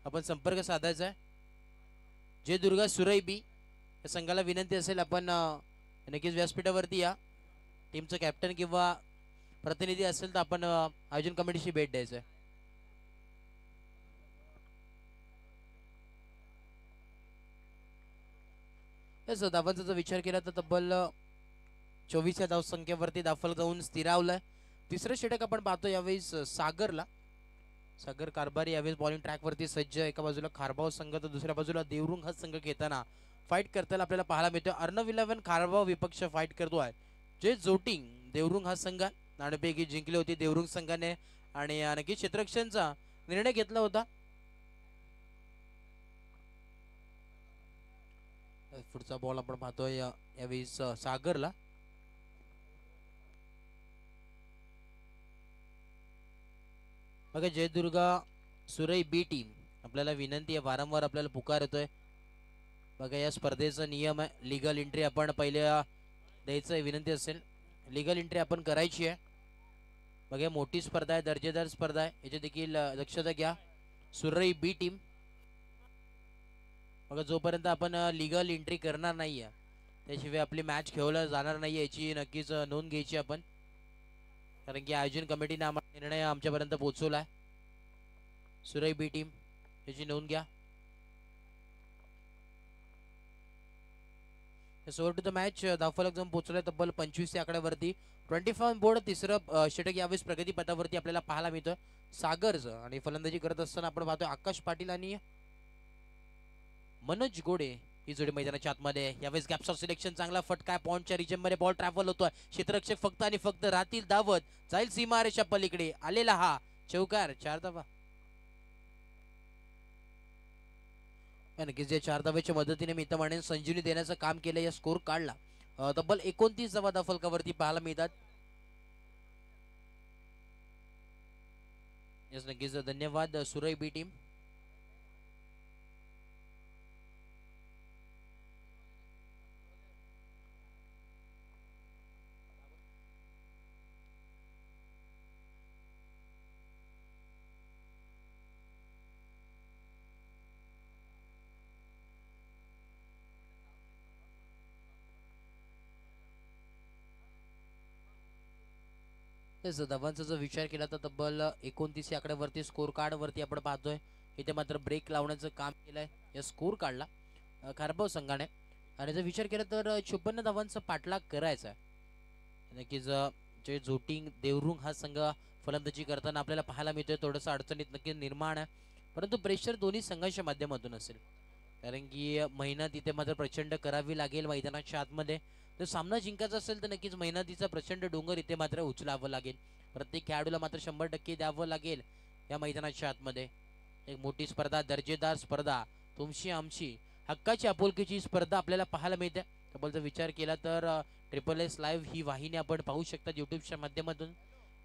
Speaker 4: आपण संपर्क साधायचा आहे. जय दुर्गा सुरई बी या संघाला विनंती असेल आपण नक्कीच व्यासपीठावरती या. टीमचं कॅप्टन किंवा प्रतिनिधी असेल तर आपण आयोजन कमिटीची भेट द्यायचं आहे. धावांचा जर विचार केला तर तब्बल 24 या धावसंख्येवरती दाखल जाऊन स्थिरावलाय. तिसरं षटक आपण पाहतो यावेळेस सागरला. सागर कारभारी यावेळेस बॉलिंग ट्रॅकवरती सज्ज. एका बाजूला खारबाव संघ तर दुसऱ्या बाजूला देवरुंग हा संघ घेताना फाईट करताना आपल्याला पाहायला मिळतो. अर्णव 11 खारबाव विपक्ष फाईट करतोय. जे जोटिंग देवरुंग हा संघ नाणेफेक जिंकली होती देवरुंग संघाने आणि नक्की क्षेत्ररक्षणचा निर्णय घेतला होता. पुढचा बॉल आपण पाहतोय यावेळेस सागरला. बघा जयदुर्गा सुरई बी टीम आपल्याला विनंती आहे. वारंवार आपल्याला पुकार येतोय. बघा या स्पर्धेचा नियम आहे. लिगल एंट्री आपण पहिल्या द्यायचं विनंती असेल. लिगल एंट्री आपण करायची आहे. बघा मोठी स्पर्धा आहे, दर्जेदार स्पर्धा आहे, याची देखील दक्षता घ्या. सुरई बी टीम बघा जोपर्यंत आपण लिगल एंट्री करणार नाही आहे त्याशिवाय आपली मॅच खेळवल्या जाणार नाही याची नक्कीच नोंद घ्यायची आपण. कारण की आयोजन कमिटीने आम्हाला निर्णय आमच्यापर्यंत पोहोचवला आहे. सुरई बी टीम याची नोंद घ्या. सोड टू द मॅच धावफलक जाऊन पोहोचलाय तब्बल 25 या आकड्यावरती. 25 बोर्ड. तिसरं षटक यावेळेस प्रगती पथावरती आपल्याला पाहायला मिळतं सागरचं. आणि फलंदाजी करत असताना आपण पाहतोय आकाश पाटील आणि मनोज गोडे ही जोडी मैदानाच्या आतमध्ये. यावेळेस गॅप्सॉर सिलेक्शन चांगला फटका. पॉइंटच्या रिजन मध्ये बॉल ट्रॅव्हल होतोय. क्षेत्ररक्षक फक्त आणि फक्त राहतील धावत. जाईल सीमारेषा पलीकडे. आलेला हा चौकार. 4 धावा. नक्कीच या 4 धावेच्या मदतीने मी तर म्हणेन संजीवनी देण्याचं काम केलं. या स्कोर काढला. तब्बल 29 धावा धावफलकावरती पाहायला मिळतात. यस नक्कीच धन्यवाद सुरई बी टीम. तेच धावांचा जर विचार केला तर तब्बल 29 या आकड्यावरती स्कोर कार्ड वरती आपण पाहतोय. इथे मात्र ब्रेक लावण्याचं काम केलंय या स्कोर कार्डला कारभाव संघाने. आणि जर विचार केला तर 56 धावांचा पाठलाग करायचा आहे. नक्कीच जे झोटिंग देवरुंग हा संघ फलंदाजी करताना आपल्याला पाहायला मिळतोय थोडंसं अडचणीत नक्की निर्माण आहे, परंतु प्रेशर दोन्ही संघांच्या माध्यमातून असेल. कारण की मेहनत इथे मात्र प्रचंड करावी लागेल मैदानाच्या आतमध्ये. जर सामना जिंकायचा असेल तर नक्कीच मेहनतीचा प्रचंड डोंगर इथे मात्र उचलावं लागेल. प्रत्येक खेळाडूला मात्र 100% द्यावं लागेल या मैदानाच्या आतमध्ये. एक मोठी स्पर्धा, दर्जेदार स्पर्धा, तुमची आमची हक्काची आपुलकीची स्पर्धा आपल्याला पाहायला मिळते. तब्बलचा विचार केला तर SSS लाईव्ह ही वाहिनी आपण पाहू शकता युट्यूबच्या माध्यमातून.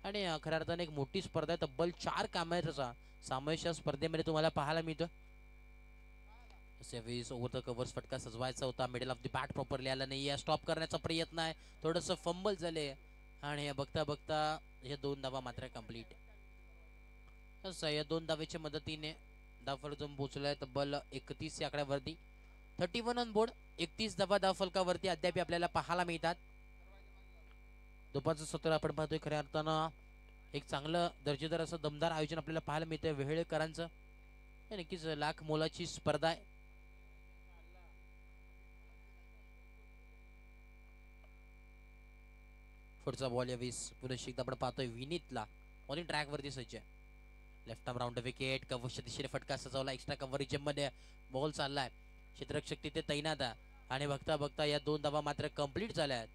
Speaker 4: आणि खऱ्या अर्थाने एक मोठी स्पर्धा आहे. तब्बल 4 कॅमेऱ्याचा समावेश या स्पर्धेमध्ये तुम्हाला पाहायला मिळतो. 20 ओव्हर द कव्हर्स फटका सजवायचा होता, middle of the bat properly आला नाही. स्टॉप करण्याचा प्रयत्न आहे, थोडंसं फंबल झाले आणि बघता बघता हे 2 धावा मात्र कंप्लीट. तसं या 2 धावेच्या मदतीने धावफलक पोहोचलाय तब्बल 31 या आकड्यावरती. 31 ऑन बोर्ड, 31 धावा धावफलकावरती अद्याप आपल्याला पाहायला मिळतात. दुपारचं सत्र आपण पाहतोय खऱ्या अर्थानं एक चांगलं दर्जेदार असं दमदार आयोजन आपल्याला पाहायला मिळतंय वेहेळकरांचं. नक्कीच लाख मोलाची स्पर्धा आहे. पुढचा बॉल या 20 पुरेशी आपण पाहतोय विनीतला ऑन ट्रॅक वरती सज्ज आहे. लेफ्ट आर्म राऊंड विकेट, कव्हरच्या दिशेने फटका सजवला, एक्स्ट्रा कव्हरेज मध्ये बॉल चाललाय, क्षेत्ररक्षक तिथे तैनात आहे. आणि बघता बघता या 2 धावा मात्र कंप्लीट झाल्या आहेत.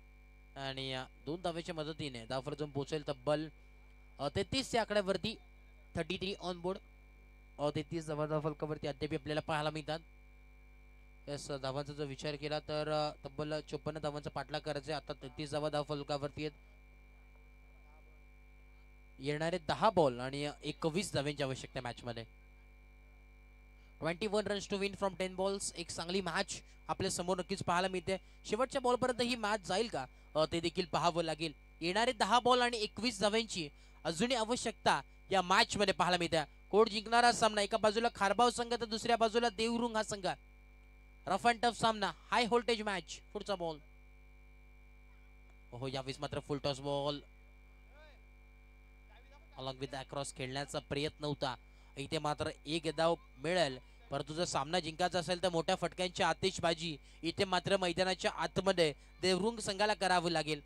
Speaker 4: आणि या 2 धावेच्या मदतीने धावफलक जो पोहोचेल तब्बल 33 या आकड्यावरती. 33 ऑन बोर्ड, 33 धावा धावफलकावरती अद्याप आपल्याला पाहायला मिळतात. यस, धावांचा जर विचार केला तर तब्बल 54 धावांचा पाठलाग करायचा. आता 33 धावा धावफलकावरती आहेत. येणारे 10 बॉल आणि 21 धावांची आवश्यकता मॅच मध्ये. 21 runs to win from 10 balls. एक चांगली मॅच आपल्या समोर नक्कीच पाहायला मिळते. शेवटच्या बॉल पर्यंत ही मॅच जाईल का ते देखील पाहावं लागेल. येणारे 10 बॉल आणि 21 धावांची अजूनही आवश्यकता या मॅच मध्ये पाहायला मिळते. कोण जिंकणारा सामना, एका बाजूला खारबाव संघ तर दुसऱ्या बाजूला देवरुंग हा संघ. रफ अँड टफ सामना, हाय व्होल्टेज मॅच. पुढचा बॉल, हो यावेळेस मात्र फुल toss ball along with across खेळण्याचा प्रयत्न होता. इथे मात्र एक धाव मिळेल, परंतु जर सामना जिंकायचा असेल तर मोठ्या फटक्यांची आतिषबाजी इथे मात्र मैदानाच्या आतमध्ये देवरुंग संघाला करावं लागेल.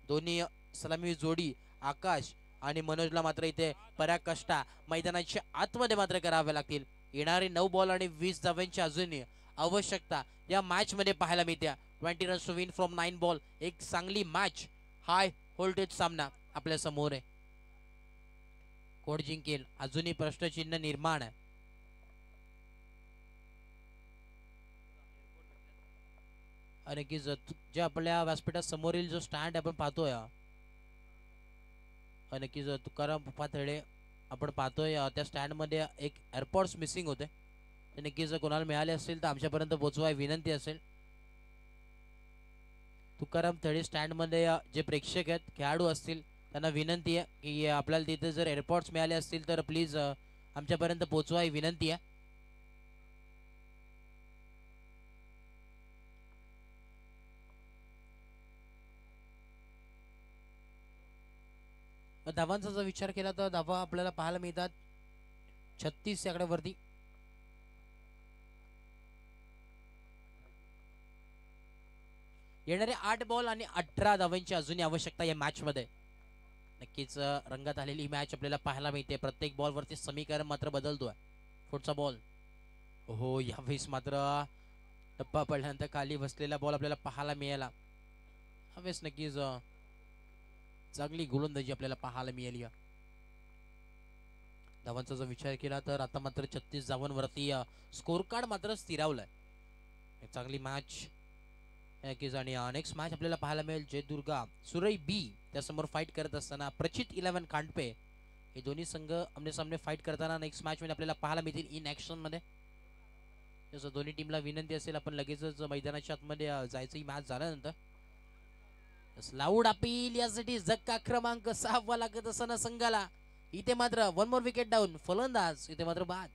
Speaker 4: दोन्ही सलामी जोडी आकाश आणि मनोजला मात्र इथे पराकष्टा मैदानाच्या आतमध्ये मात्र करावे लागतील. येणारे 9 बॉल आणि 20 धावांची अजूनही आवश्यकता या मॅच मध्ये पाहायला मिळते. 20 runs to win from 9 ball. एक चांगली मॅच, हाय व्होल्टेज सामना आपल्या समोर आहे. कोण जिंकेल अजूनही प्रश्नचिन्ह निर्माण आहे. आणि की जे आपल्या व्यासपीठा समोरील जो स्टँड आपण पाहतोय, नक्कीच तुकाराम पाथळे आपण पाहतोय, त्या स्टँड मध्ये एक एअरपोर्ट्स मिसिंग होते. ते नक्कीच कोणाला मिळाले असतील तर आमच्यापर्यंत पोहोचवाय विनंती असेल. तुकाराम थळे स्टँड मध्ये जे प्रेक्षक आहेत, खेळाडू असतील, त्यांना विनंती आहे की आपल्याला तिथे जर एअरपोर्ट्स मिळाले असतील तर प्लीज आमच्यापर्यंत पोहोचवाय विनंती आहे. धावांचा जर विचार केला तर धावा आपल्याला पाहायला मिळतात 36 या आकड्यावरती. येणारे 8 बॉल आणि 18 धावांची अजूनही आवश्यकता या मॅच मध्ये. नक्कीच रंगात आलेली मॅच आपल्याला पाहायला मिळते. प्रत्येक बॉल वरती समीकरण मात्र बदलतोय. पुढचा बॉल, हो यावेळेस मात्र टप्पा पडल्यानंतर खाली बसलेला बॉल आपल्याला पाहायला मिळाला. यावेळेस नक्कीच चांगली गोलंदाजी आपल्याला पाहायला मिळाली. धावांचा जर विचार केला तर आता मात्र 36 धावांवरती स्कोर कार्ड मात्र स्थिरावलाय. चांगली मॅच आणि नेक्स्ट मॅच आपल्याला पाहायला मिळेल. जय दुर्गा सुरई बी त्यासमोर फाईट करत असताना प्रचित 11 खांडपे हे दोन्ही संघ आमने सामने फाईट करताना नेक्स्ट मॅच मध्ये आपल्याला पाहायला मिळतील इन ऍक्शन मध्ये. जसं दोन्ही टीमला विनंती असेल आपण लगेचच मैदानाच्या आतमध्ये जायचं ही मॅच झाल्यानंतर. लाऊड अपील यासाठी जक्का क्रमांक 6 लागत असताना संघाला इथे मात्र 1 मोर विकेट डाऊन. फलंदाज इथे मात्र बाद.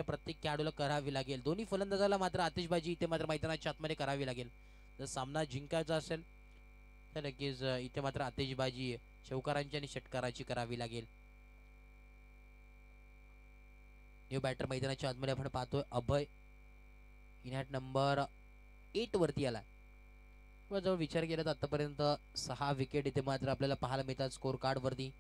Speaker 4: प्रत्येक खेळाडूला करावी लागेल. दोन्ही फलंदाजाला मात्र आतिषबाजी इथे मात्र मैदानाच्या आतमध्ये करावी लागेल. जर सामना जिंकायचा असेल तर नक्कीच इथे मात्र आतिषबाजी चौकारांची आणि षटकाराची करावी लागेल. न्यू बॅटर मैदानाच्या आतमध्ये आपण पाहतोय अभय इन हॅट नंबर 8 वरती आला. जवळ विचार केला तर आतापर्यंत 6 विकेट इथे मात्र आपल्याला पाहायला मिळतात स्कोर कार्ड वरती.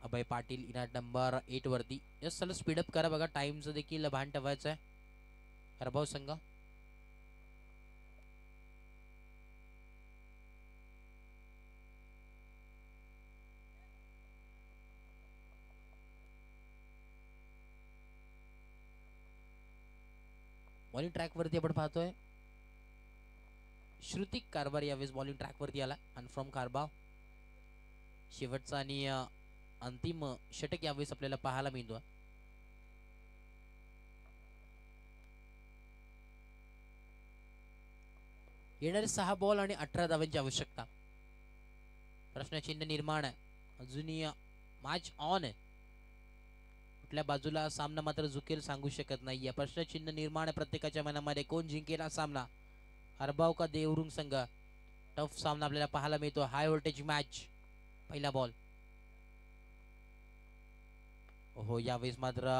Speaker 4: अभय पाटील इन हॅट नंबर 8 वरती. जस्ट चला स्पीडअप करा बघा, टाइमचं देखील भान ठेवायचं आहे. हरभाव संघ बॉलिंग ट्रॅक वरती आपण पाहतोय श्रुतिक कारभार यावेळेस बॉलिंग ट्रॅक वरती आला. आणि फ्रॉम कारभाव शेवटचा आणि अंतिम षटक यावेळेस आपल्याला पाहायला मिळतो. येणारे 6 बॉल आणि 18 धावांची आवश्यकता. प्रश्नचिन्ह निर्माण आहे. अजूनही मॅच ऑन आहे. कुठल्या बाजूला सामना मात्र झुकेल सांगू शकत नाही. प्रश्नचिन्ह निर्माण आहे प्रत्येकाच्या मनामध्ये. कोण जिंकेल हा सामना, हरभाव का देवरुंग संघ. टफ सामना आपल्याला पाहायला मिळतो. High voltage match. पहिला बॉल हो यावेळेस मात्र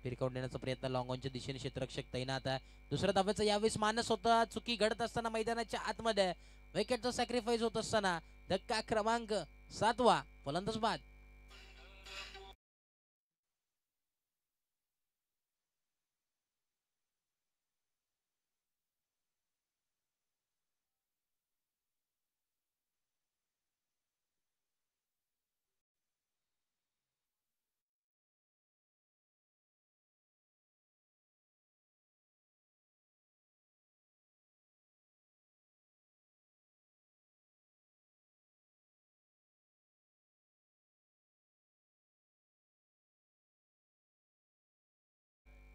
Speaker 4: फिरकावून देण्याचा प्रयत्न लॉंग ऑनच्या दिशेने क्षेत्ररक्षक तैनात आहे. दुसऱ्या धावेचा यावेळेस मानस होता. चुकी घडत असताना मैदानाच्या आतमध्ये विकेटचा सॅक्रिफाईस होत असताना धक्का क्रमांक 7वा फलंदाज बाद.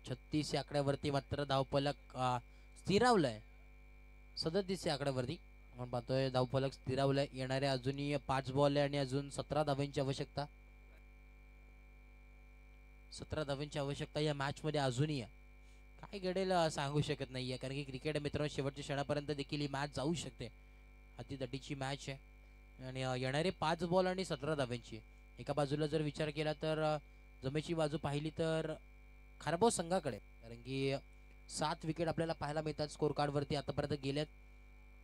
Speaker 4: छत्तीस या आकड्यावरती मात्र धावफलक स्थिरावलंय. 37 या आकड्यावरती आपण पाहतोय धावफलक स्थिरावलंय. येणारे अजूनही 5 बॉल आहे आणि अजून 17 धावांची आवश्यकता. 17 धावांची आवश्यकता या मॅच मध्ये अजूनही आहे. काय घडेल सांगू शकत नाहीये, कारण की क्रिकेट मित्रांनो शेवटच्या क्षणापर्यंत देखील ही मॅच जाऊ शकते. अतितटीची मॅच आहे आणि येणारे 5 बॉल आणि 17 धावांची. एका बाजूला जर विचार केला तर जमेची बाजू पाहिली तर कारभाव संघाकडे, कारण की 7 विकेट आपल्याला पाहायला मिळतात स्कोर कार्ड वरती आतापर्यंत गेल्यात.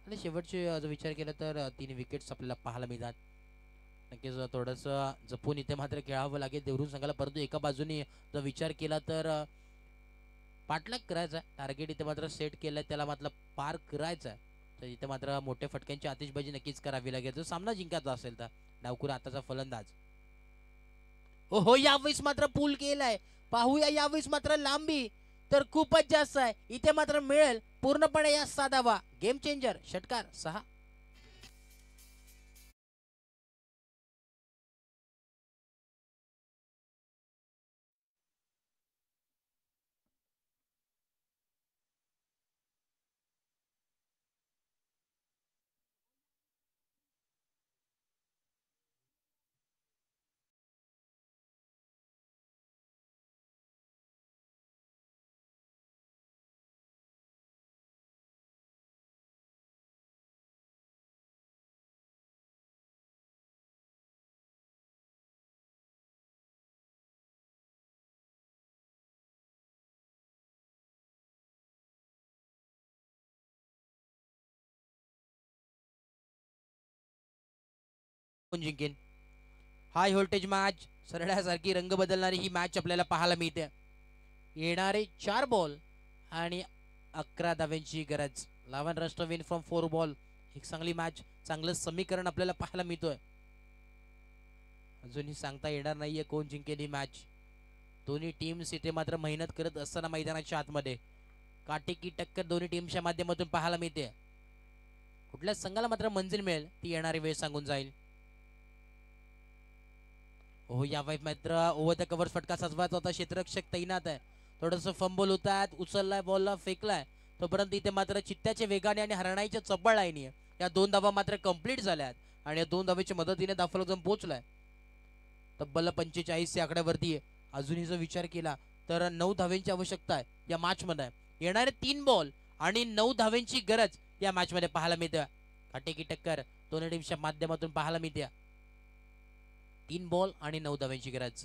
Speaker 4: आणि शेवटचे जर विचार केला तर 3 विकेट्स आपल्याला पाहायला मिळतात. नक्कीच थोडंसं जपून इथे मात्र खेळावं लागेल देवरुंग संघाला. परंतु एका बाजूने जर विचार केला तर पाठलाग करायचा. टार्गेट इथे मात्र सेट केलंय, त्याला मात्र पार करायचा आहे. तर इथे मात्र मोठ्या फटक्यांची आतिषबाजी नक्कीच करावी लागेल जर सामना जिंकायचा असेल तर. डावखुरा आताचा फलंदाज हो यावेळेस मात्र पूल केलाय. पाहूया यावेळेस मात्र लांबी तर खूपच जास्त आहे. इथे मात्र मिळेल पूर्णपणे या साधावा. गेम चेंजर षटकार 6. जिंकेन हाय व्होल्टेज मॅच. सरळ्यासारखी रंग बदलणारी ही मॅच आपल्याला पाहायला मिळते. येणारे 4 बॉल आणि 11 धाव्यांची गरज. 11 runs to win from 4 ball. एक चांगली मॅच, चांगलं समीकरण आपल्याला पाहायला मिळतोय. अजूनही सांगता येणार नाहीये कोण जिंकेल ही मॅच. दोन्ही टीम्स इथे मात्र मेहनत करत असताना मैदानाच्या आतमध्ये काटेकी टक्कर दोन्ही टीमच्या माध्यमातून पाहायला मिळते. कुठल्या संघाला मात्र मंजिल मिळेल ती येणारी वेळ सांगून जाईल. हो या वाईफ मात्र ओव्हर द कव्हर फटका सजवायचा होता. क्षेत्ररक्षक तैनात आहे. थोडस फंबल होतात, उचललाय बॉलला फेकलाय तोपर्यंत इथे मात्र चित्त्याच्या वेगाने आणि हरणाईच्या चब्बळ लाईनी या 2 धावा मात्र कंप्लीट झाल्यात आणि या 2 धावेच्या मदतीने धावफलक जाऊन पोहोचलाय. तब्बल 45 या आकड्यावरती अजूनही जर विचार केला तर 9 धावांची आवश्यकता आहे या मॅच मध्ये. येणारे 3 बॉल आणि 9 धावांची गरज या मॅच मध्ये पाहायला मिळते. काटेकी टक्कर दोन्ही टीमच्या माध्यमातून पाहायला मिळते. 3 बॉल आणि 9 धावांची गरज.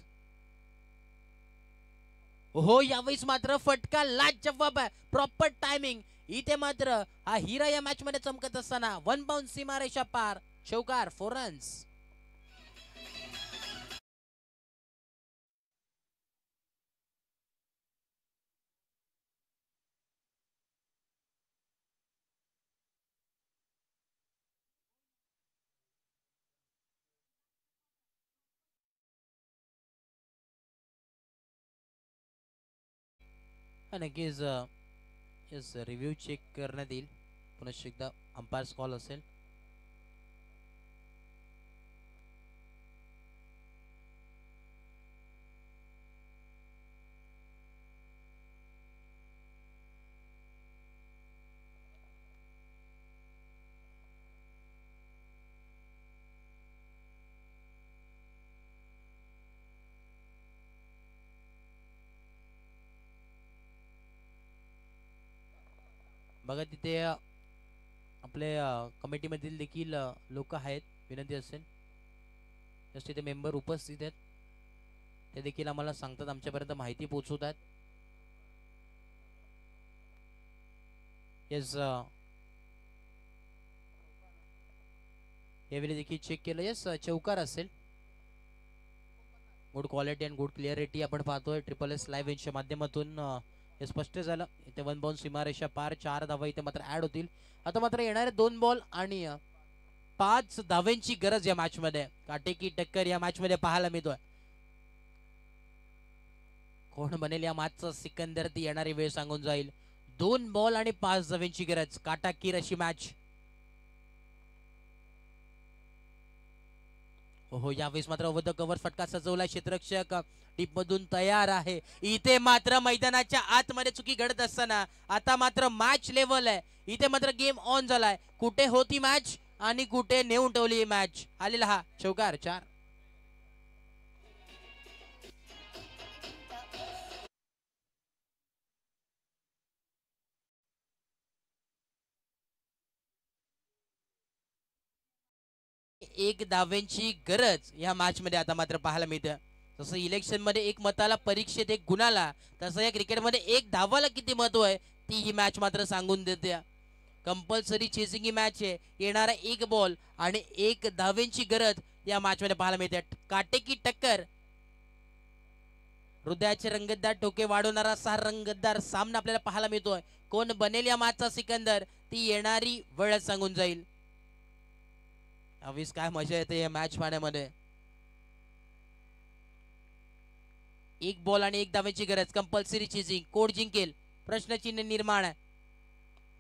Speaker 4: हो यावेळेस मात्र फटका लाजवाब आहे. Proper timing. इथे मात्र हा हिरा या मॅच मध्ये चमकत असताना 1 बाउंस सीमारेषा पार. चौकार 4 रन्स. नक्कीच रिव्ह्यू चेक करण्यात येईल. पुनश्च एकदा अंपायर्स कॉल असेल. बघा तिथे आपले कमिटीमधील देखील लोक आहेत. विनंती असेल जस्ट तिथे मेंबर उपस्थित आहेत ते देखील आम्हाला सांगतात, आमच्यापर्यंत माहिती पोहोचवतात. येस यावेळी देखील चेक केलं. येस चौकार असेल. Good quality and good clarity आपण पाहतोय ट्रिपल एस लाईव्ह यांच्या माध्यमातून. हे स्पष्ट झालं. इथे 1 बाउंस सीमारेषा पार. 4 धावा इथे मात्र ऍड होतील. आता मात्र येणारे 2 बॉल आणि 5 धावांची गरज या मॅच मध्ये. काटेकी टक्कर या मॅच मध्ये पाहायला मिळतोय. कोण बनेल या मॅचचा सिकंदर ती येणारी वेळ सांगून जाईल. 2 बॉल आणि 5 धावांची गरज. काटाकीर अशी मॅच. हो यावेळेस मात्र ओव्हर द कव्हर फटका सजवला. क्षेत्ररक्षक टीप मधून तयार आहे. इथे मात्र मैदानाच्या आतमध्ये चुकी घडत असताना आता मात्र मॅच लेवल आहे. इथे मात्र गेम ऑन झालाय. कुठे होती मॅच आणि कुठे नेऊन ठेवली ही मॅच. आलेला हा चौकार 4. एक धाव्यांची गरज या मॅच मध्ये आता मात्र पाहायला मिळते. जसं इलेक्शन मध्ये एक मताला परीक्षेत एक गुणाला, तसं या क्रिकेट मध्ये एक धावाला किती महत्व आहे ती ही मॅच मात्र सांगून देते. कंपल्सरी चेसिंग ही मॅच आहे. येणारा 1 बॉल आणि 1 धाव्यांची गरज या मॅच मध्ये पाहायला मिळते. काटेकी टक्कर. हृदयाचे रंगतदार ठोके वाढवणारा असा रंगतदार सामना आपल्याला पाहायला मिळतोय. कोण बनेल या मॅचचा सिकंदर ती येणारी वेळ सांगून जाईल. अवीस काय मजा येते या मॅच पाहण्यामध्ये. 1 बॉल आणि 1 धावांची गरज. Compulsory chasing. कोण जिंकेल प्रश्नचिन्ह निर्माण आहे.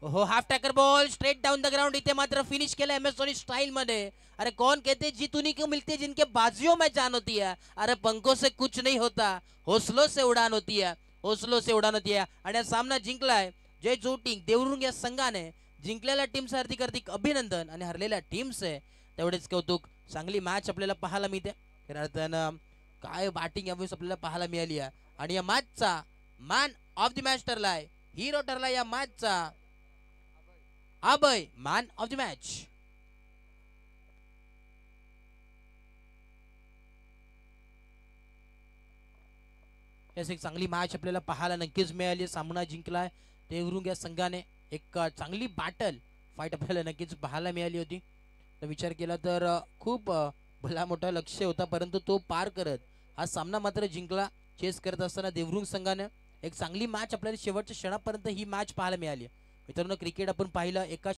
Speaker 4: हो half tracker ball straight down the ground. इथे मात्र फिनिश केलं एमएस धोनी स्टाइल मध्ये. अरे कौन कहते जीत उन्हीं को मिलती है जिनके बाजियों में जान होती है. अरे पंखों से कुछ नहीं होता, हौसलों से उड़ान होती है. हौसलों से उड़ान होती है. आणि सामना जिंकलाय जय जोटिंग देवरुंग या संघाने. जिंकलेल्या टीमचं हार्दिक हार्दिक अभिनंदन आणि हरलेल्या टीमचे तेवढेच कौतुक. चांगली मॅच आपल्याला पाहायला मिळते. खऱ्या अर्थानं काय बॅटिंग यावेळेस आपल्याला पाहायला मिळाली आहे. आणि या मॅचचा मॅन ऑफ द मॅच ठरलाय. हिरो ठरला या मॅचचा Abhay man of the match. एक चांगली मॅच आपल्याला पाहायला नक्कीच मिळाली. सामना जिंकलाय देवरुंग या संघाने. एक चांगली बॅटल फाईट आपल्याला नक्कीच पाहायला मिळाली होती. विचार केला तर खूप भला मोठा लक्ष होता, परंतु तो पार करत हा सामना मात्र जिंकला. चेस करत असताना देवरुंग संघाने एक चांगली मॅच आपल्याला शेवटच्या क्षणापर्यंत ही मॅच पाहायला मिळाली. मित्रांनो क्रिकेट आपण पाहिलं एका